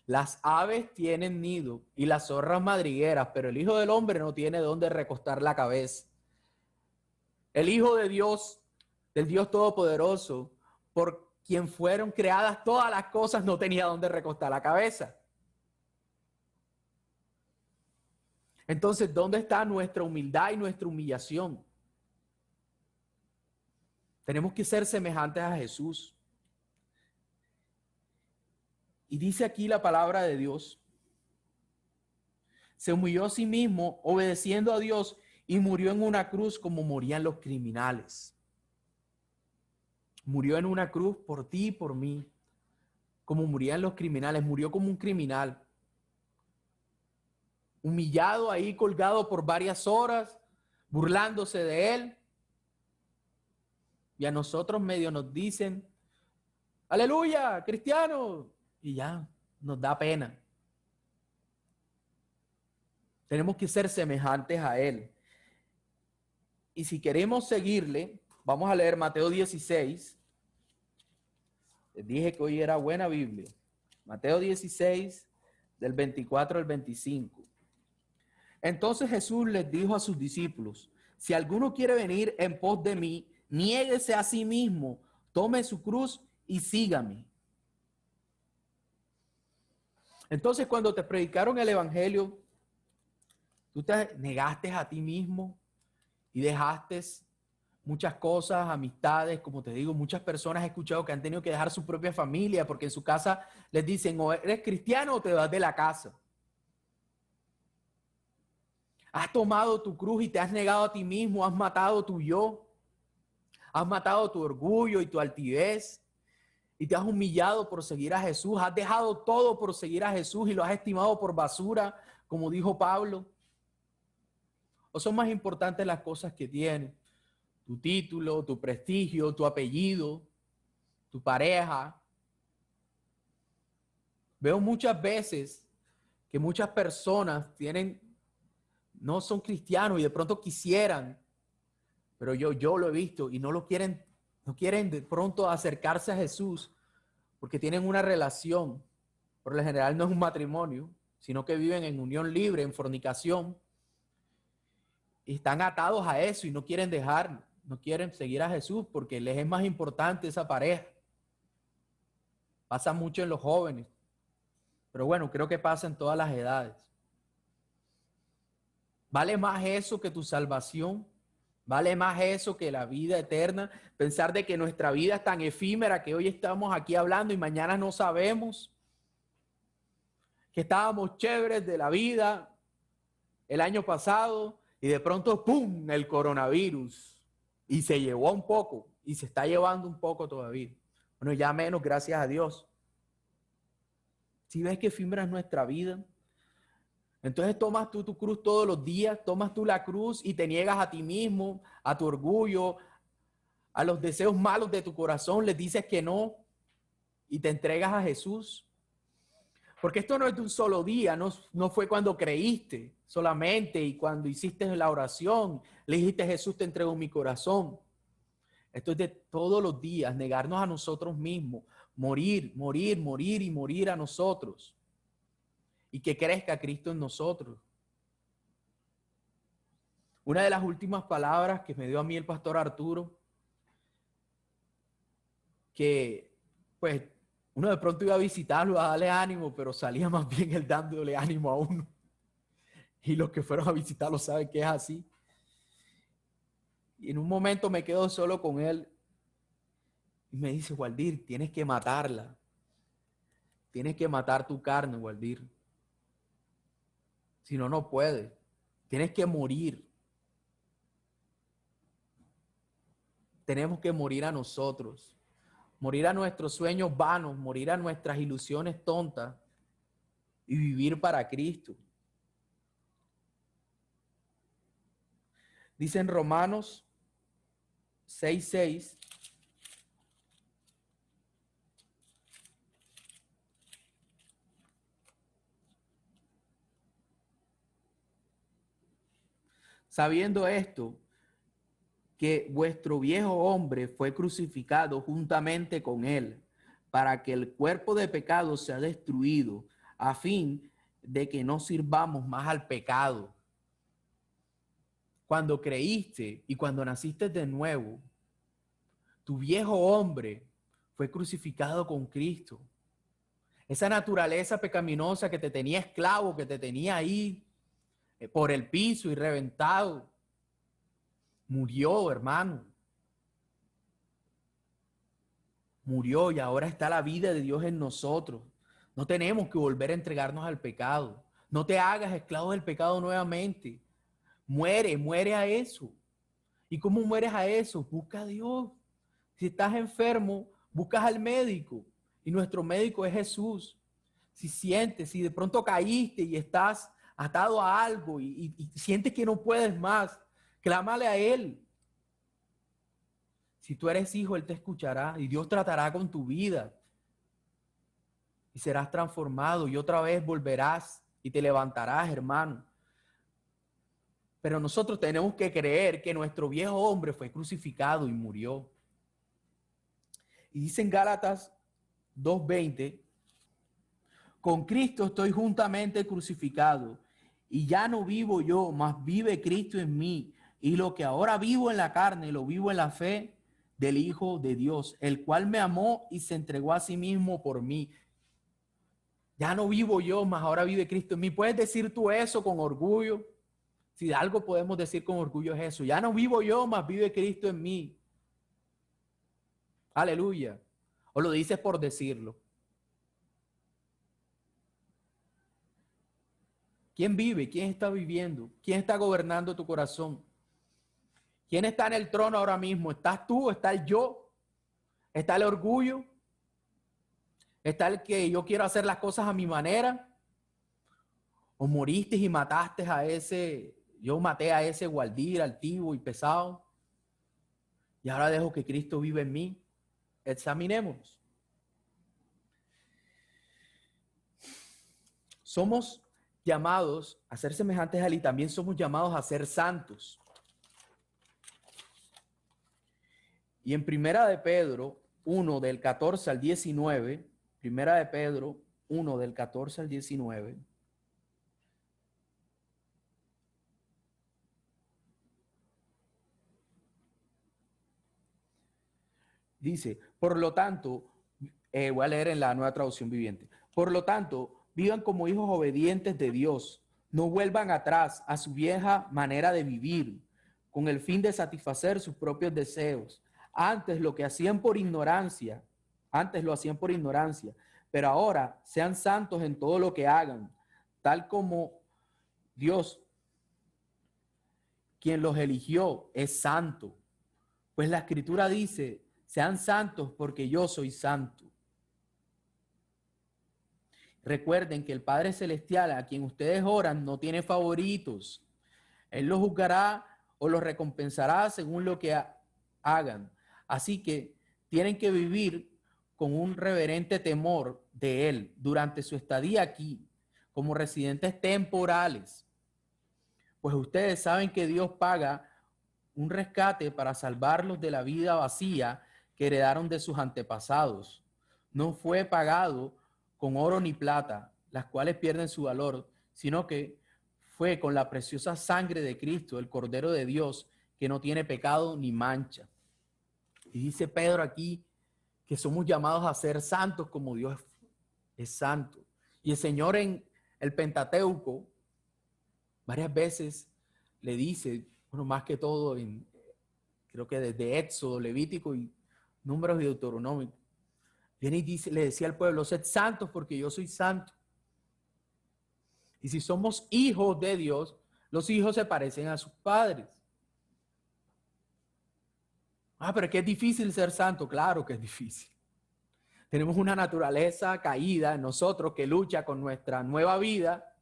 las aves tienen nido y las zorras madrigueras, pero el Hijo del Hombre no tiene dónde recostar la cabeza. el Hijo de Dios, del Dios Todopoderoso, por quien fueron creadas todas las cosas, no tenía dónde recostar la cabeza. Entonces, ¿dónde está nuestra humildad y nuestra humillación? Tenemos que ser semejantes a Jesús. Y dice aquí la palabra de Dios: se humilló a sí mismo, obedeciendo a Dios, y murió en una cruz como morían los criminales. Murió en una cruz por ti y por mí, como morían los criminales. Murió como un criminal, humillado ahí, colgado por varias horas, burlándose de él. Y a nosotros medio nos dicen: aleluya, cristiano. Y ya, nos da pena. Tenemos que ser semejantes a él. Y si queremos seguirle, vamos a leer Mateo 16. Les dije que hoy era buena Biblia. Mateo 16, del 24 al 25. Entonces Jesús les dijo a sus discípulos: si alguno quiere venir en pos de mí, niéguese a sí mismo, tome su cruz y sígame. Entonces, cuando te predicaron el evangelio, tú te negaste a ti mismo y dejaste muchas cosas, amistades, como te digo, muchas personas he escuchado que han tenido que dejar su propia familia porque en su casa les dicen: o eres cristiano o te vas de la casa. Has tomado tu cruz y te has negado a ti mismo, has matado tu yo, has matado tu orgullo y tu altivez y te has humillado por seguir a Jesús, has dejado todo por seguir a Jesús y lo has estimado por basura, como dijo Pablo. ¿O son más importantes las cosas que tienes? Tu título, tu prestigio, tu apellido, tu pareja. Veo muchas veces que muchas personas no son cristianos y de pronto quisieran, pero yo lo he visto y no quieren de pronto acercarse a Jesús porque tienen una relación, por lo general no es un matrimonio, sino que viven en unión libre, en fornicación, y están atados a eso y no quieren seguir a Jesús porque les es más importante esa pareja. Pasa mucho en los jóvenes, pero bueno, creo que pasa en todas las edades. ¿Vale más eso que tu salvación? ¿Vale más eso que la vida eterna? Pensar de que nuestra vida es tan efímera que hoy estamos aquí hablando y mañana no sabemos. Que estábamos chéveres de la vida el año pasado y de pronto, ¡pum!, el coronavirus. Y se llevó un poco y se está llevando un poco todavía. Bueno, ya menos, gracias a Dios. Si ves que efímera es nuestra vida, entonces tomas tú tu cruz todos los días, tomas tú la cruz y te niegas a ti mismo, a tu orgullo, a los deseos malos de tu corazón, les dices que no y te entregas a Jesús. Porque esto no es de un solo día, no fue cuando creíste solamente y cuando hiciste la oración, le dijiste: Jesús, te entrego mi corazón. Esto es de todos los días, negarnos a nosotros mismos, morir, morir, morir y morir a nosotros. Y que crezca Cristo en nosotros. Una de las últimas palabras que me dio a mí el pastor Arturo, que pues uno de pronto iba a visitarlo, a darle ánimo, pero salía más bien él dándole ánimo a uno. Y los que fueron a visitarlo saben que es así. Y en un momento me quedo solo con él y me dice: Waldir, tienes que matarla. Tienes que matar tu carne, Waldir. Si no, no puedes. Tienes que morir. Tenemos que morir a nosotros. Morir a nuestros sueños vanos, morir a nuestras ilusiones tontas y vivir para Cristo. Dice en Romanos 6:6. Sabiendo esto, que vuestro viejo hombre fue crucificado juntamente con él, para que el cuerpo de pecado sea destruido, a fin de que no sirvamos más al pecado. cuando creíste y cuando naciste de nuevo, tu viejo hombre fue crucificado con Cristo. Esa naturaleza pecaminosa que te tenía esclavo, que te tenía ahí por el piso y reventado, murió, hermano. Murió y ahora está la vida de Dios en nosotros. No tenemos que volver a entregarnos al pecado. No te hagas esclavo del pecado nuevamente. Muere a eso. ¿Y cómo mueres a eso? Busca a Dios. Si estás enfermo, buscas al médico. Y nuestro médico es Jesús. Si de pronto caíste y estás atado a algo y sientes que no puedes más, clámale a Él. Si tú eres hijo, Él te escuchará y Dios tratará con tu vida. Y serás transformado y otra vez volverás y te levantarás, hermano. Pero nosotros tenemos que creer que nuestro viejo hombre fue crucificado y murió. Y dice en Gálatas 2:20, con Cristo estoy juntamente crucificado y ya no vivo yo, mas vive Cristo en mí. Y lo que ahora vivo en la carne, lo vivo en la fe del Hijo de Dios, el cual me amó y se entregó a sí mismo por mí. Ya no vivo yo, mas ahora vive Cristo en mí. ¿Puedes decir tú eso con orgullo? Si de algo podemos decir con orgullo es eso. Ya no vivo yo, mas vive Cristo en mí. Aleluya. O lo dices por decirlo. ¿Quién vive? ¿Quién está viviendo? ¿Quién está gobernando tu corazón? ¿Quién está en el trono ahora mismo? ¿Estás tú? ¿Está el yo? ¿Está el orgullo? ¿Está el que yo quiero hacer las cosas a mi manera? ¿O moriste y mataste a ese, yo maté a ese guardir altivo y pesado? Y ahora dejo que Cristo vive en mí. Examinemos. Somos llamados a ser semejantes a Él y también somos llamados a ser santos. Y en Primera de Pedro 1 del 14 al 19, Primera de Pedro 1 del 14 al 19, dice, por lo tanto, voy a leer en la Nueva Traducción Viviente, por lo tanto, vivan como hijos obedientes de Dios, no vuelvan atrás a su vieja manera de vivir, con el fin de satisfacer sus propios deseos. Antes lo hacían por ignorancia, pero ahora sean santos en todo lo que hagan, tal como Dios, quien los eligió, es santo. Pues la Escritura dice, sean santos porque yo soy santo. Recuerden que el Padre Celestial a quien ustedes oran no tiene favoritos. Él los juzgará o los recompensará según lo que hagan. Así que tienen que vivir con un reverente temor de Él durante su estadía aquí, como residentes temporales. Pues ustedes saben que Dios paga un rescate para salvarlos de la vida vacía que heredaron de sus antepasados. No fue pagado con oro ni plata, las cuales pierden su valor, sino que fue con la preciosa sangre de Cristo, el Cordero de Dios, que no tiene pecado ni mancha. Y dice Pedro aquí que somos llamados a ser santos como Dios es santo. Y el Señor en el Pentateuco varias veces le dice, bueno, más que todo, creo que desde Éxodo, Levítico y Números y Deuteronomio, viene y dice, le decía al pueblo, sed santos porque yo soy santo. Y si somos hijos de Dios, los hijos se parecen a sus padres. Pero es que es difícil ser santo. Claro que es difícil. Tenemos una naturaleza caída en nosotros que lucha con nuestra nueva vida.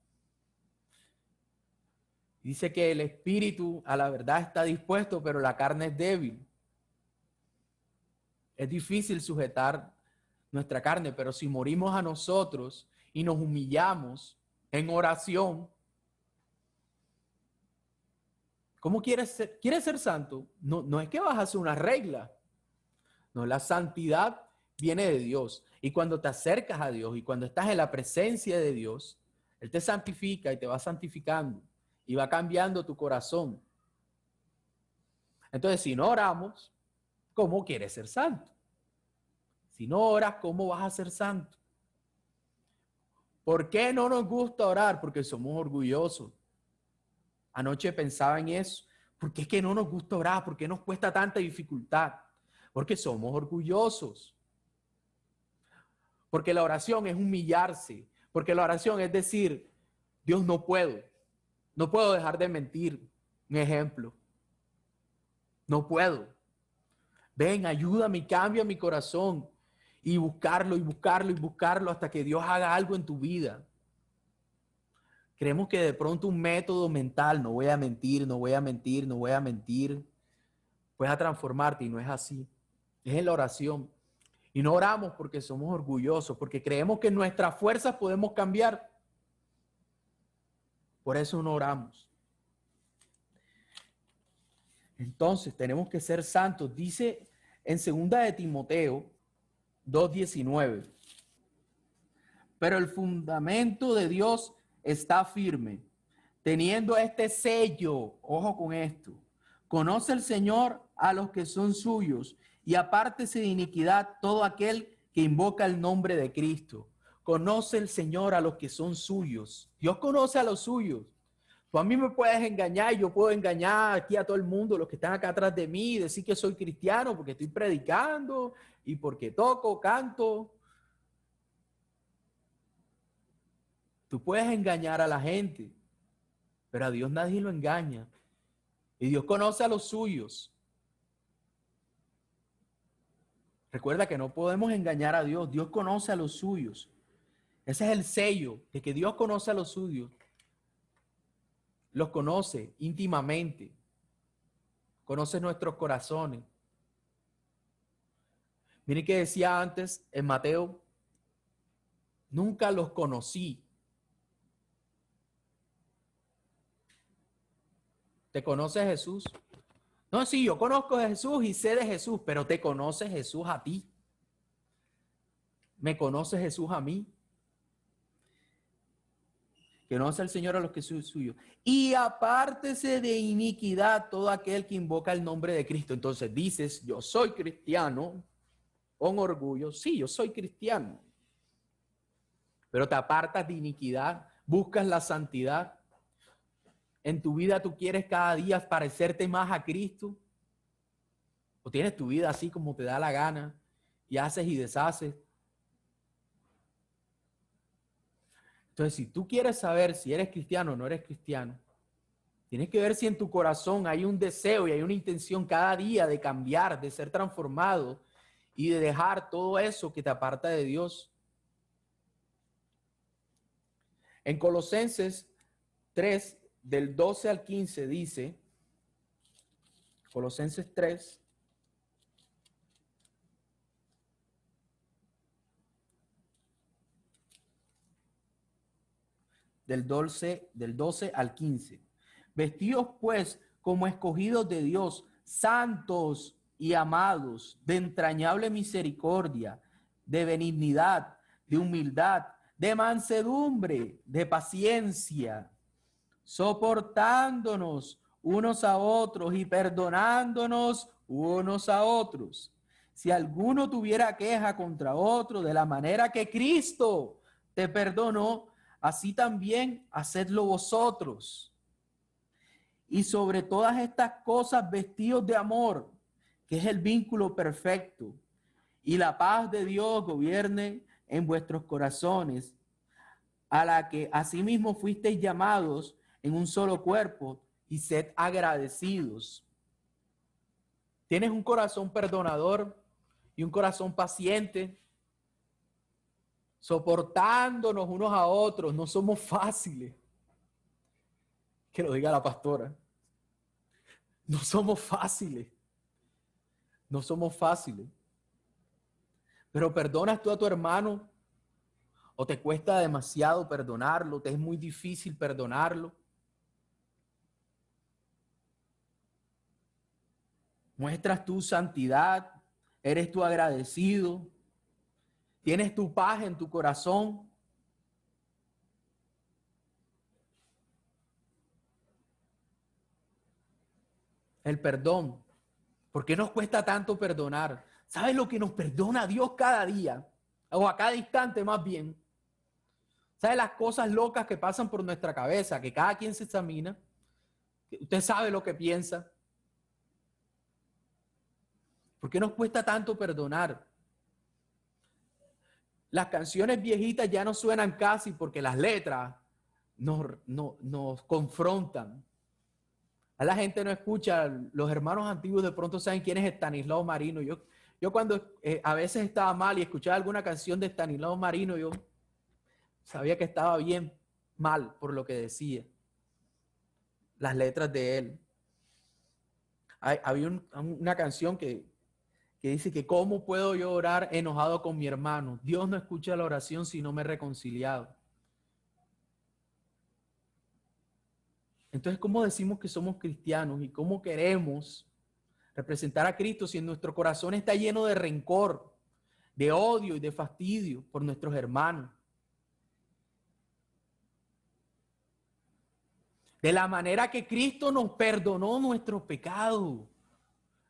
Dice que el espíritu a la verdad está dispuesto, pero la carne es débil. Es difícil sujetar nuestra carne, pero si morimos a nosotros y nos humillamos en oración, ¿cómo quieres ser? ¿Quieres ser santo? No, no es que vas a hacer una regla. No, la santidad viene de Dios. Y cuando te acercas a Dios y cuando estás en la presencia de Dios, Él te santifica y te va santificando y va cambiando tu corazón. Entonces, si no oramos, ¿cómo quieres ser santo? Si no oras, ¿cómo vas a ser santo? ¿Por qué no nos gusta orar? Porque somos orgullosos. Anoche pensaba en eso. ¿Por qué es que no nos gusta orar? ¿Por qué nos cuesta tanta dificultad? Porque somos orgullosos. Porque la oración es humillarse. Porque la oración es decir, Dios, no puedo dejar de mentir. Un ejemplo. No puedo. Ven, ayúdame y cambia mi corazón. Y buscarlo y buscarlo y buscarlo hasta que Dios haga algo en tu vida. Creemos que de pronto un método mental, no voy a mentir, no voy a mentir, no voy a mentir, pueda transformarte y no es así. Es en la oración. Y no oramos porque somos orgullosos, porque creemos que en nuestras fuerzas podemos cambiar. Por eso no oramos. Entonces tenemos que ser santos. Dice en 2 de Timoteo 2:19. Pero el fundamento de Dios está firme, teniendo este sello, ojo con esto, conoce el Señor a los que son suyos y apártese de iniquidad todo aquel que invoca el nombre de Cristo. Conoce el Señor a los que son suyos. Dios conoce a los suyos. Tú a mí me puedes engañar y yo puedo engañar aquí a todo el mundo, los que están acá atrás de mí, y decir que soy cristiano porque estoy predicando y porque toco, canto. Tú puedes engañar a la gente, pero a Dios nadie lo engaña. Y Dios conoce a los suyos. Recuerda que no podemos engañar a Dios. Dios conoce a los suyos. Ese es el sello de que Dios conoce a los suyos. Los conoce íntimamente. Conoce nuestros corazones. Miren que decía antes en Mateo, nunca los conocí. ¿Te conoce Jesús? No, sí, yo conozco a Jesús y sé de Jesús, pero ¿te conoce Jesús a ti? ¿Me conoce Jesús a mí? Que no sea el Señor a los que son suyos. Y apártese de iniquidad todo aquel que invoca el nombre de Cristo. Entonces dices, yo soy cristiano, con orgullo. Sí, yo soy cristiano. Pero te apartas de iniquidad, buscas la santidad. En tu vida tú quieres cada día parecerte más a Cristo. O tienes tu vida así como te da la gana y haces y deshaces. Entonces, si tú quieres saber si eres cristiano o no eres cristiano, tienes que ver si en tu corazón hay un deseo y hay una intención cada día de cambiar, de ser transformado y de dejar todo eso que te aparta de Dios. En Colosenses 3, del 12 al 15 dice, Colosenses 3, del 12 al 15. Vestidos pues como escogidos de Dios, santos y amados, de entrañable misericordia, de benignidad, de humildad, de mansedumbre, de paciencia, soportándonos unos a otros y perdonándonos unos a otros. Si alguno tuviera queja contra otro, de la manera que Cristo te perdonó, así también hacedlo vosotros. Y sobre todas estas cosas vestidos de amor, que es el vínculo perfecto, y la paz de Dios gobierne en vuestros corazones, a la que asimismo fuisteis llamados en un solo cuerpo, y sed agradecidos. ¿Tienes un corazón perdonador y un corazón paciente? Soportándonos unos a otros, no somos fáciles. Que lo diga la pastora. No somos fáciles. No somos fáciles. Pero perdonas tú a tu hermano o te cuesta demasiado perdonarlo, te es muy difícil perdonarlo. Muestras tu santidad, eres tú agradecido, tienes tu paz en tu corazón. El perdón ¿Por qué nos cuesta tanto perdonar? ¿Sabes lo que nos perdona Dios cada día? O a cada instante más bien. ¿Sabes las cosas locas que pasan por nuestra cabeza? Que cada quien se examina. Que usted sabe lo que piensa. ¿Por qué nos cuesta tanto perdonar? Las canciones viejitas ya no suenan casi porque las letras nos confrontan. A la gente no escucha, los hermanos antiguos de pronto saben quién es Estanislao Marino. Yo cuando a veces estaba mal y escuchaba alguna canción de Estanislao Marino, yo sabía que estaba bien mal por lo que decía. Las letras de él. Había una canción que dice que ¿cómo puedo yo orar enojado con mi hermano? Dios no escucha la oración si no me he reconciliado. Entonces, ¿cómo decimos que somos cristianos y cómo queremos representar a Cristo si en nuestro corazón está lleno de rencor, de odio y de fastidio por nuestros hermanos? De la manera que Cristo nos perdonó nuestros pecados.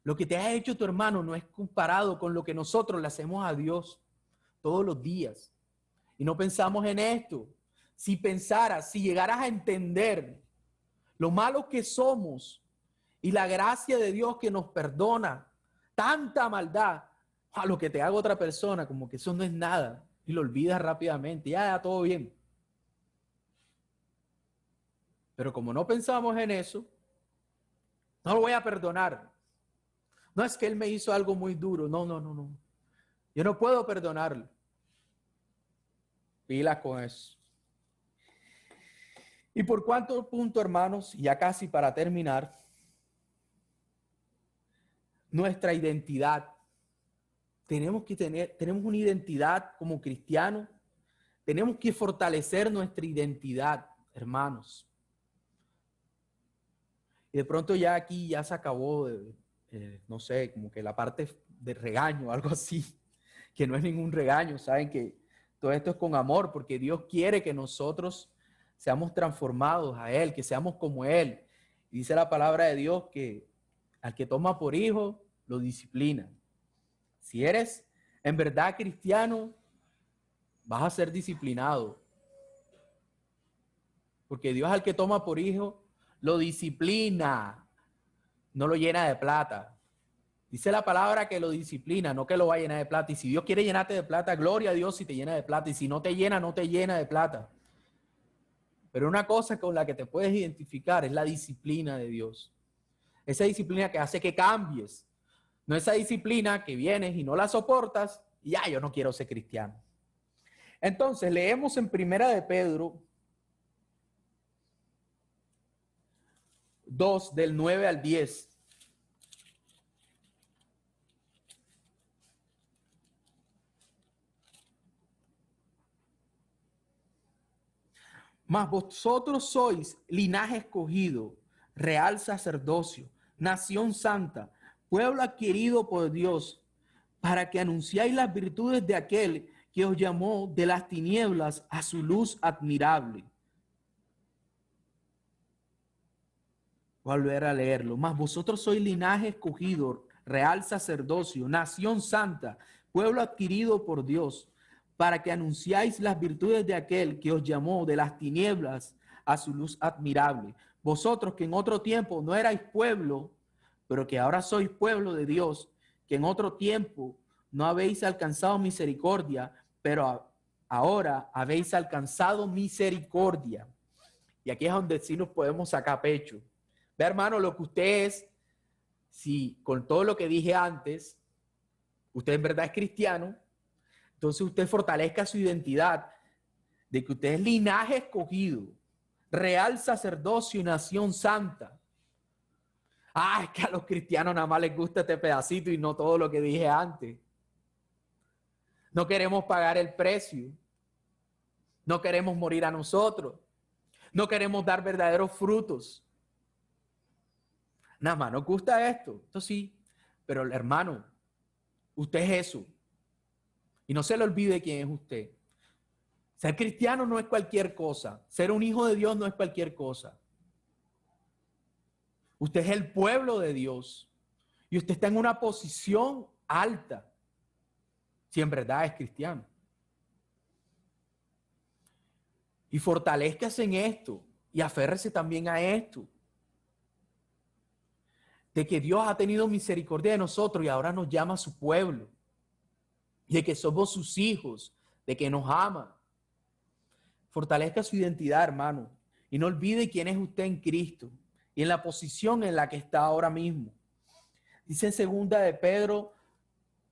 Lo que te ha hecho tu hermano no es comparado con lo que nosotros le hacemos a Dios todos los días. Y no pensamos en esto. Si pensaras, si llegaras a entender lo malos que somos y la gracia de Dios que nos perdona tanta maldad, a lo que te haga otra persona, como que eso no es nada, y lo olvidas rápidamente, ya todo bien. Pero como no pensamos en eso, no lo voy a perdonar. No es que él me hizo algo muy duro, no. Yo no puedo perdonarlo. Pila con eso. Y por cuánto punto, hermanos, ya casi para terminar, nuestra identidad. Tenemos una identidad como cristianos. Tenemos que fortalecer nuestra identidad, hermanos. Y de pronto ya aquí ya se acabó, no sé, como que la parte de regaño, algo así, que no es ningún regaño. Saben que todo esto es con amor, porque Dios quiere que nosotros seamos transformados a Él, que seamos como Él. Y dice la palabra de Dios que al que toma por hijo, lo disciplina. Si eres en verdad cristiano, vas a ser disciplinado. Porque Dios al que toma por hijo, lo disciplina, no lo llena de plata. Dice la palabra que lo disciplina, no que lo va a llenar de plata. Y si Dios quiere llenarte de plata, gloria a Dios si te llena de plata. Y si no te llena, no te llena de plata. Pero una cosa con la que te puedes identificar es la disciplina de Dios. Esa disciplina que hace que cambies. No esa disciplina que vienes y no la soportas y ya yo no quiero ser cristiano. Entonces leemos en Primera de Pedro 2 del 9 al 10. Mas vosotros sois linaje escogido, real sacerdocio, nación santa, pueblo adquirido por Dios, para que anunciáis las virtudes de aquel que os llamó de las tinieblas a su luz admirable. Voy a volver a leerlo. Mas vosotros sois linaje escogido, real sacerdocio, nación santa, pueblo adquirido por Dios, para que anunciáis las virtudes de aquel que os llamó de las tinieblas a su luz admirable. Vosotros que en otro tiempo no erais pueblo, pero que ahora sois pueblo de Dios, que en otro tiempo no habéis alcanzado misericordia, pero ahora habéis alcanzado misericordia. Y aquí es donde sí nos podemos sacar pecho. Ve, hermano, lo que usted es, si con todo lo que dije antes, usted en verdad es cristiano, entonces usted fortalezca su identidad de que usted es linaje escogido, real sacerdocio y nación santa. Ah, es que a los cristianos nada más les gusta este pedacito y no todo lo que dije antes. No queremos pagar el precio. No queremos morir a nosotros. No queremos dar verdaderos frutos. Nada más nos gusta esto. Esto sí, pero hermano, usted es eso. Y no se le olvide quién es usted. Ser cristiano no es cualquier cosa. Ser un hijo de Dios no es cualquier cosa. Usted es el pueblo de Dios. y usted está en una posición alta, si en verdad es cristiano. Y fortalezcase en esto y aférrese también a esto, de que Dios ha tenido misericordia de nosotros y ahora nos llama a su pueblo, de que somos sus hijos, de que nos ama. Fortalezca su identidad, hermano, y no olvide quién es usted en Cristo y en la posición en la que está ahora mismo. Dice en segunda de Pedro,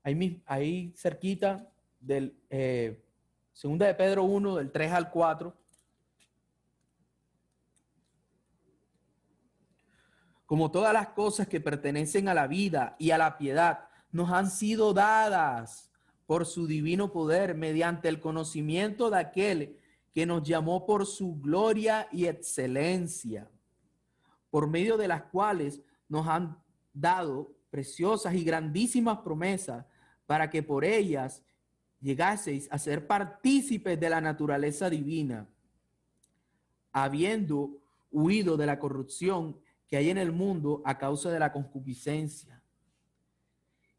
ahí cerquita del segunda de Pedro 1, del 3 al 4. Como todas las cosas que pertenecen a la vida y a la piedad nos han sido dadas por su divino poder mediante el conocimiento de aquel que nos llamó por su gloria y excelencia, por medio de las cuales nos han dado preciosas y grandísimas promesas para que por ellas llegaseis a ser partícipes de la naturaleza divina, habiendo huido de la corrupción que hay en el mundo a causa de la concupiscencia.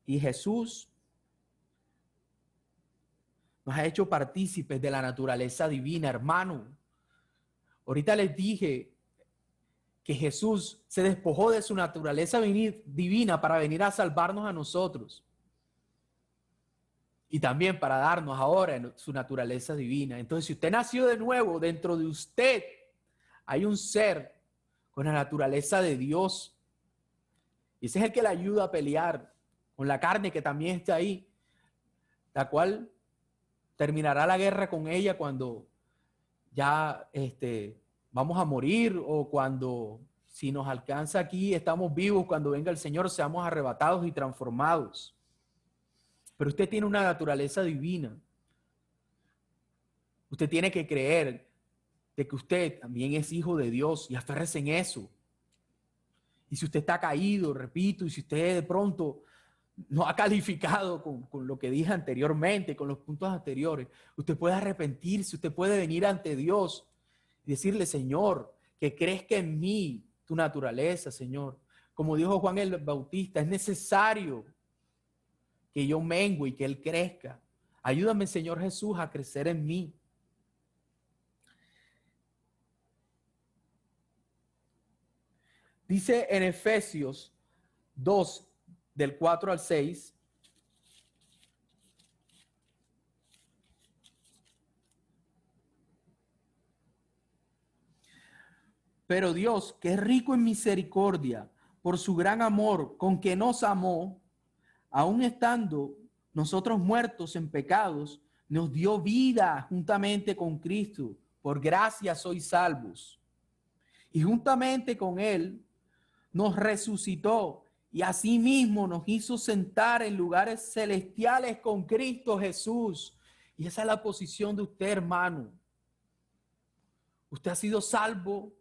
Y Jesús nos ha hecho partícipes de la naturaleza divina, hermano. Ahorita les dije que Jesús se despojó de su naturaleza divina para venir a salvarnos a nosotros. Y también para darnos ahora su naturaleza divina. Entonces, si usted nació de nuevo, dentro de usted hay un ser con la naturaleza de Dios. Y ese es el que le ayuda a pelear con la carne que también está ahí, la cual terminará la guerra con ella cuando ya vamos a morir o cuando, si nos alcanza aquí, estamos vivos, cuando venga el Señor, seamos arrebatados y transformados. Pero usted tiene una naturaleza divina. Usted tiene que creer de que usted también es hijo de Dios y aférrese en eso. Y si usted está caído, repito, y si usted de pronto no ha calificado con lo que dije anteriormente, con los puntos anteriores, usted puede arrepentirse, usted puede venir ante Dios y decirle, Señor, que crezca en mí tu naturaleza, Señor. Como dijo Juan el Bautista, es necesario que yo mengue y que Él crezca. Ayúdame, Señor Jesús, a crecer en mí. Dice en Efesios 2, del 4 al 6, pero Dios, que es rico en misericordia, por su gran amor con que nos amó, aun estando nosotros muertos en pecados, nos dio vida juntamente con Cristo. Por gracia sois salvos. Y juntamente con Él nos resucitó y asimismo nos hizo sentar en lugares celestiales con Cristo Jesús. Y esa es la posición de usted, hermano. Usted ha sido salvo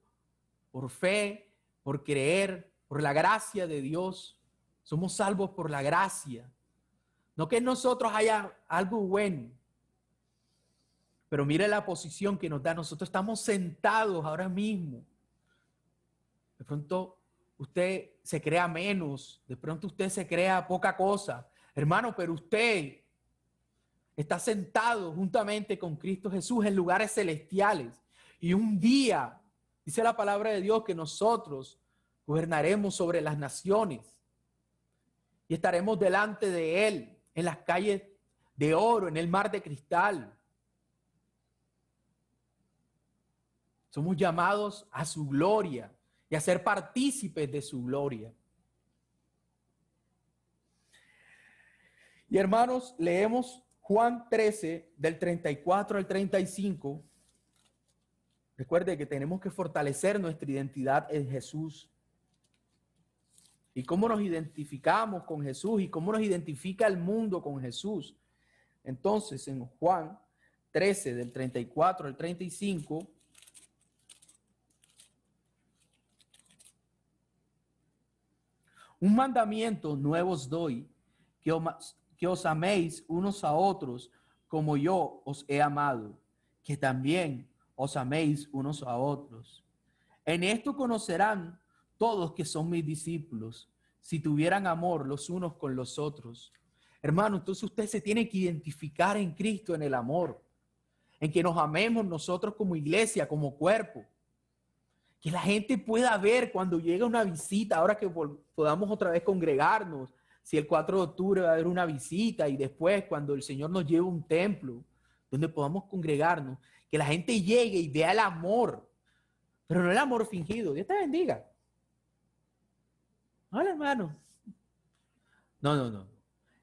por fe, por creer, por la gracia de Dios. Somos salvos por la gracia. No que en nosotros haya algo bueno, pero mire la posición que nos da. Nosotros estamos sentados ahora mismo. De pronto usted se crea menos, de pronto usted se crea poca cosa. Hermano, pero usted está sentado juntamente con Cristo Jesús en lugares celestiales. Y un día, dice la palabra de Dios, que nosotros gobernaremos sobre las naciones y estaremos delante de Él en las calles de oro, en el mar de cristal. Somos llamados a su gloria y a ser partícipes de su gloria. Y hermanos, leemos Juan 13, del 34 al 35. Recuerde que tenemos que fortalecer nuestra identidad en Jesús. Y cómo nos identificamos con Jesús y cómo nos identifica el mundo con Jesús. Entonces, en Juan 13, del 34 al 35, un mandamiento nuevo os doy, que os améis unos a otros como yo os he amado, que también os améis unos a otros. En esto conocerán todos que son mis discípulos, si tuvieran amor los unos con los otros. Hermano, entonces usted se tiene que identificar en Cristo, en el amor, en que nos amemos nosotros como iglesia, como cuerpo. Que la gente pueda ver cuando llega una visita, ahora que podamos otra vez congregarnos, si el 4 de octubre va a haber una visita y después cuando el Señor nos lleve a un templo donde podamos congregarnos, que la gente llegue y vea el amor, pero no el amor fingido. Dios te bendiga. Hola, hermano. No.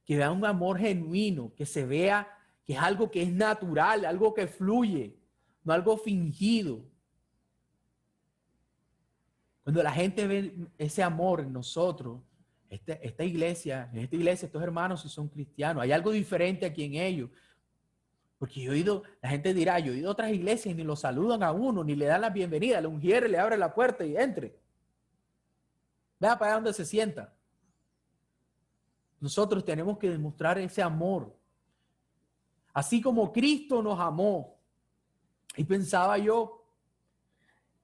Que vea un amor genuino, que se vea que es algo que es natural, algo que fluye, no algo fingido. Cuando la gente ve ese amor en nosotros, en esta iglesia, estos hermanos si son cristianos, hay algo diferente aquí en ellos. Porque yo he oído, la gente dirá, yo he ido a otras iglesias y ni lo saludan a uno, ni le dan la bienvenida, le ungiere, le abre la puerta y entre. Vea para allá donde se sienta. Nosotros tenemos que demostrar ese amor. Así como Cristo nos amó. Y pensaba yo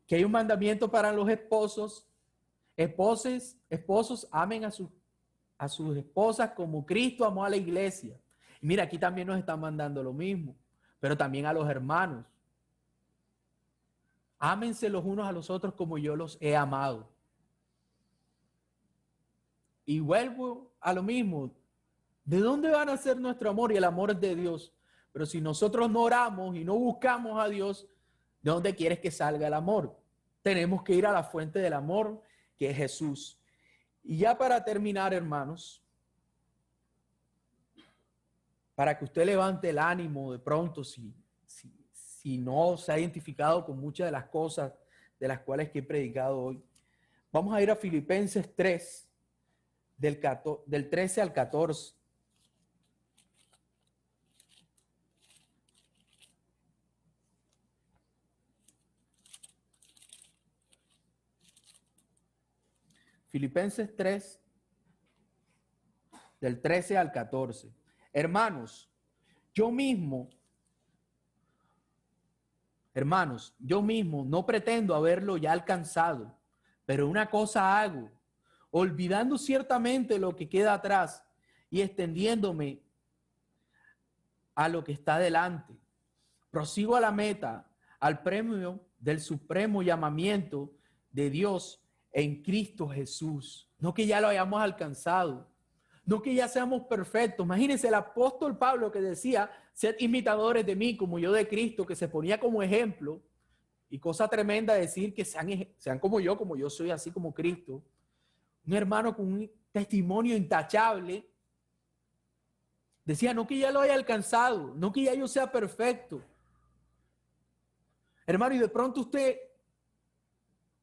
que hay un mandamiento para los esposos. Esposos amen a sus esposas como Cristo amó a la iglesia. Y mira, aquí también nos están mandando lo mismo, pero también a los hermanos. Ámense los unos a los otros como yo los he amado. Y vuelvo a lo mismo. ¿De dónde van a ser nuestro amor? Y el amor es de Dios. Pero si nosotros no oramos y no buscamos a Dios, ¿de dónde quieres que salga el amor? Tenemos que ir a la fuente del amor, que es Jesús. Y ya para terminar, hermanos, para que usted levante el ánimo de pronto, si no se ha identificado con muchas de las cosas de las cuales que he predicado hoy, vamos a ir a Filipenses 3, del 13 al 14. Filipenses 3, del 13 al 14. Hermanos, yo mismo no pretendo haberlo ya alcanzado, pero una cosa hago, olvidando ciertamente lo que queda atrás y extendiéndome a lo que está delante. Prosigo a la meta, al premio del supremo llamamiento de Dios en Cristo Jesús. No que ya lo hayamos alcanzado, no que ya seamos perfectos. Imagínense el apóstol Pablo que decía, sed imitadores de mí como yo de Cristo, que se ponía como ejemplo. Y cosa tremenda decir que sean como yo soy así como Cristo. Un hermano con un testimonio intachable. Decía, no que ya lo haya alcanzado, no que ya yo sea perfecto. Hermano, y de pronto usted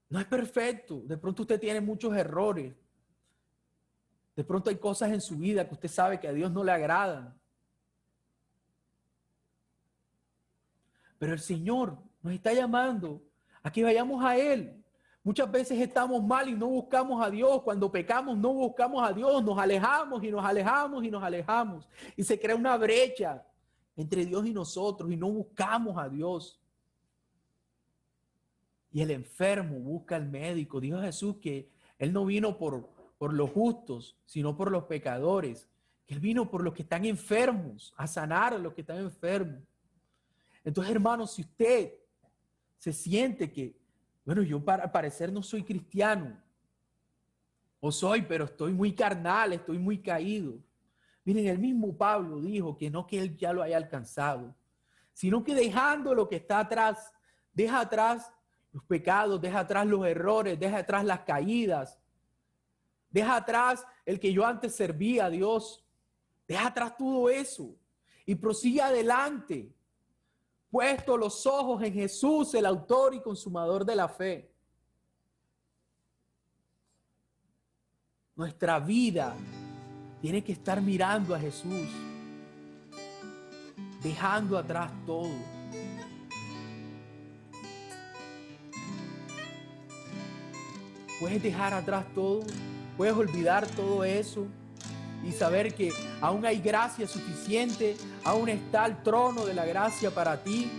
no es perfecto, de pronto usted tiene muchos errores. De pronto hay cosas en su vida que usted sabe que a Dios no le agradan. Pero el Señor nos está llamando a que vayamos a Él. Muchas veces estamos mal y no buscamos a Dios. Cuando pecamos no buscamos a Dios. Nos alejamos y nos alejamos y nos alejamos. Y se crea una brecha entre Dios y nosotros y no buscamos a Dios. Y el enfermo busca al médico. Dijo Jesús que Él no vino por los justos, sino por los pecadores. Que Él vino por los que están enfermos, a sanar a los que están enfermos. Entonces, hermanos, si usted se siente que, bueno, yo para parecer no soy cristiano, o soy, pero estoy muy carnal, estoy muy caído. Miren, el mismo Pablo dijo que no que él ya lo haya alcanzado, sino que dejando lo que está atrás, deja atrás los pecados, deja atrás los errores, deja atrás las caídas, deja atrás el que yo antes servía a Dios, deja atrás todo eso y prosigue adelante, puesto los ojos en Jesús, el autor y consumador de la fe. Nuestra vida tiene que estar mirando a Jesús, dejando atrás todo. Puedes dejar atrás todo, puedes olvidar todo eso y saber que aún hay gracia suficiente, aún está el trono de la gracia para ti.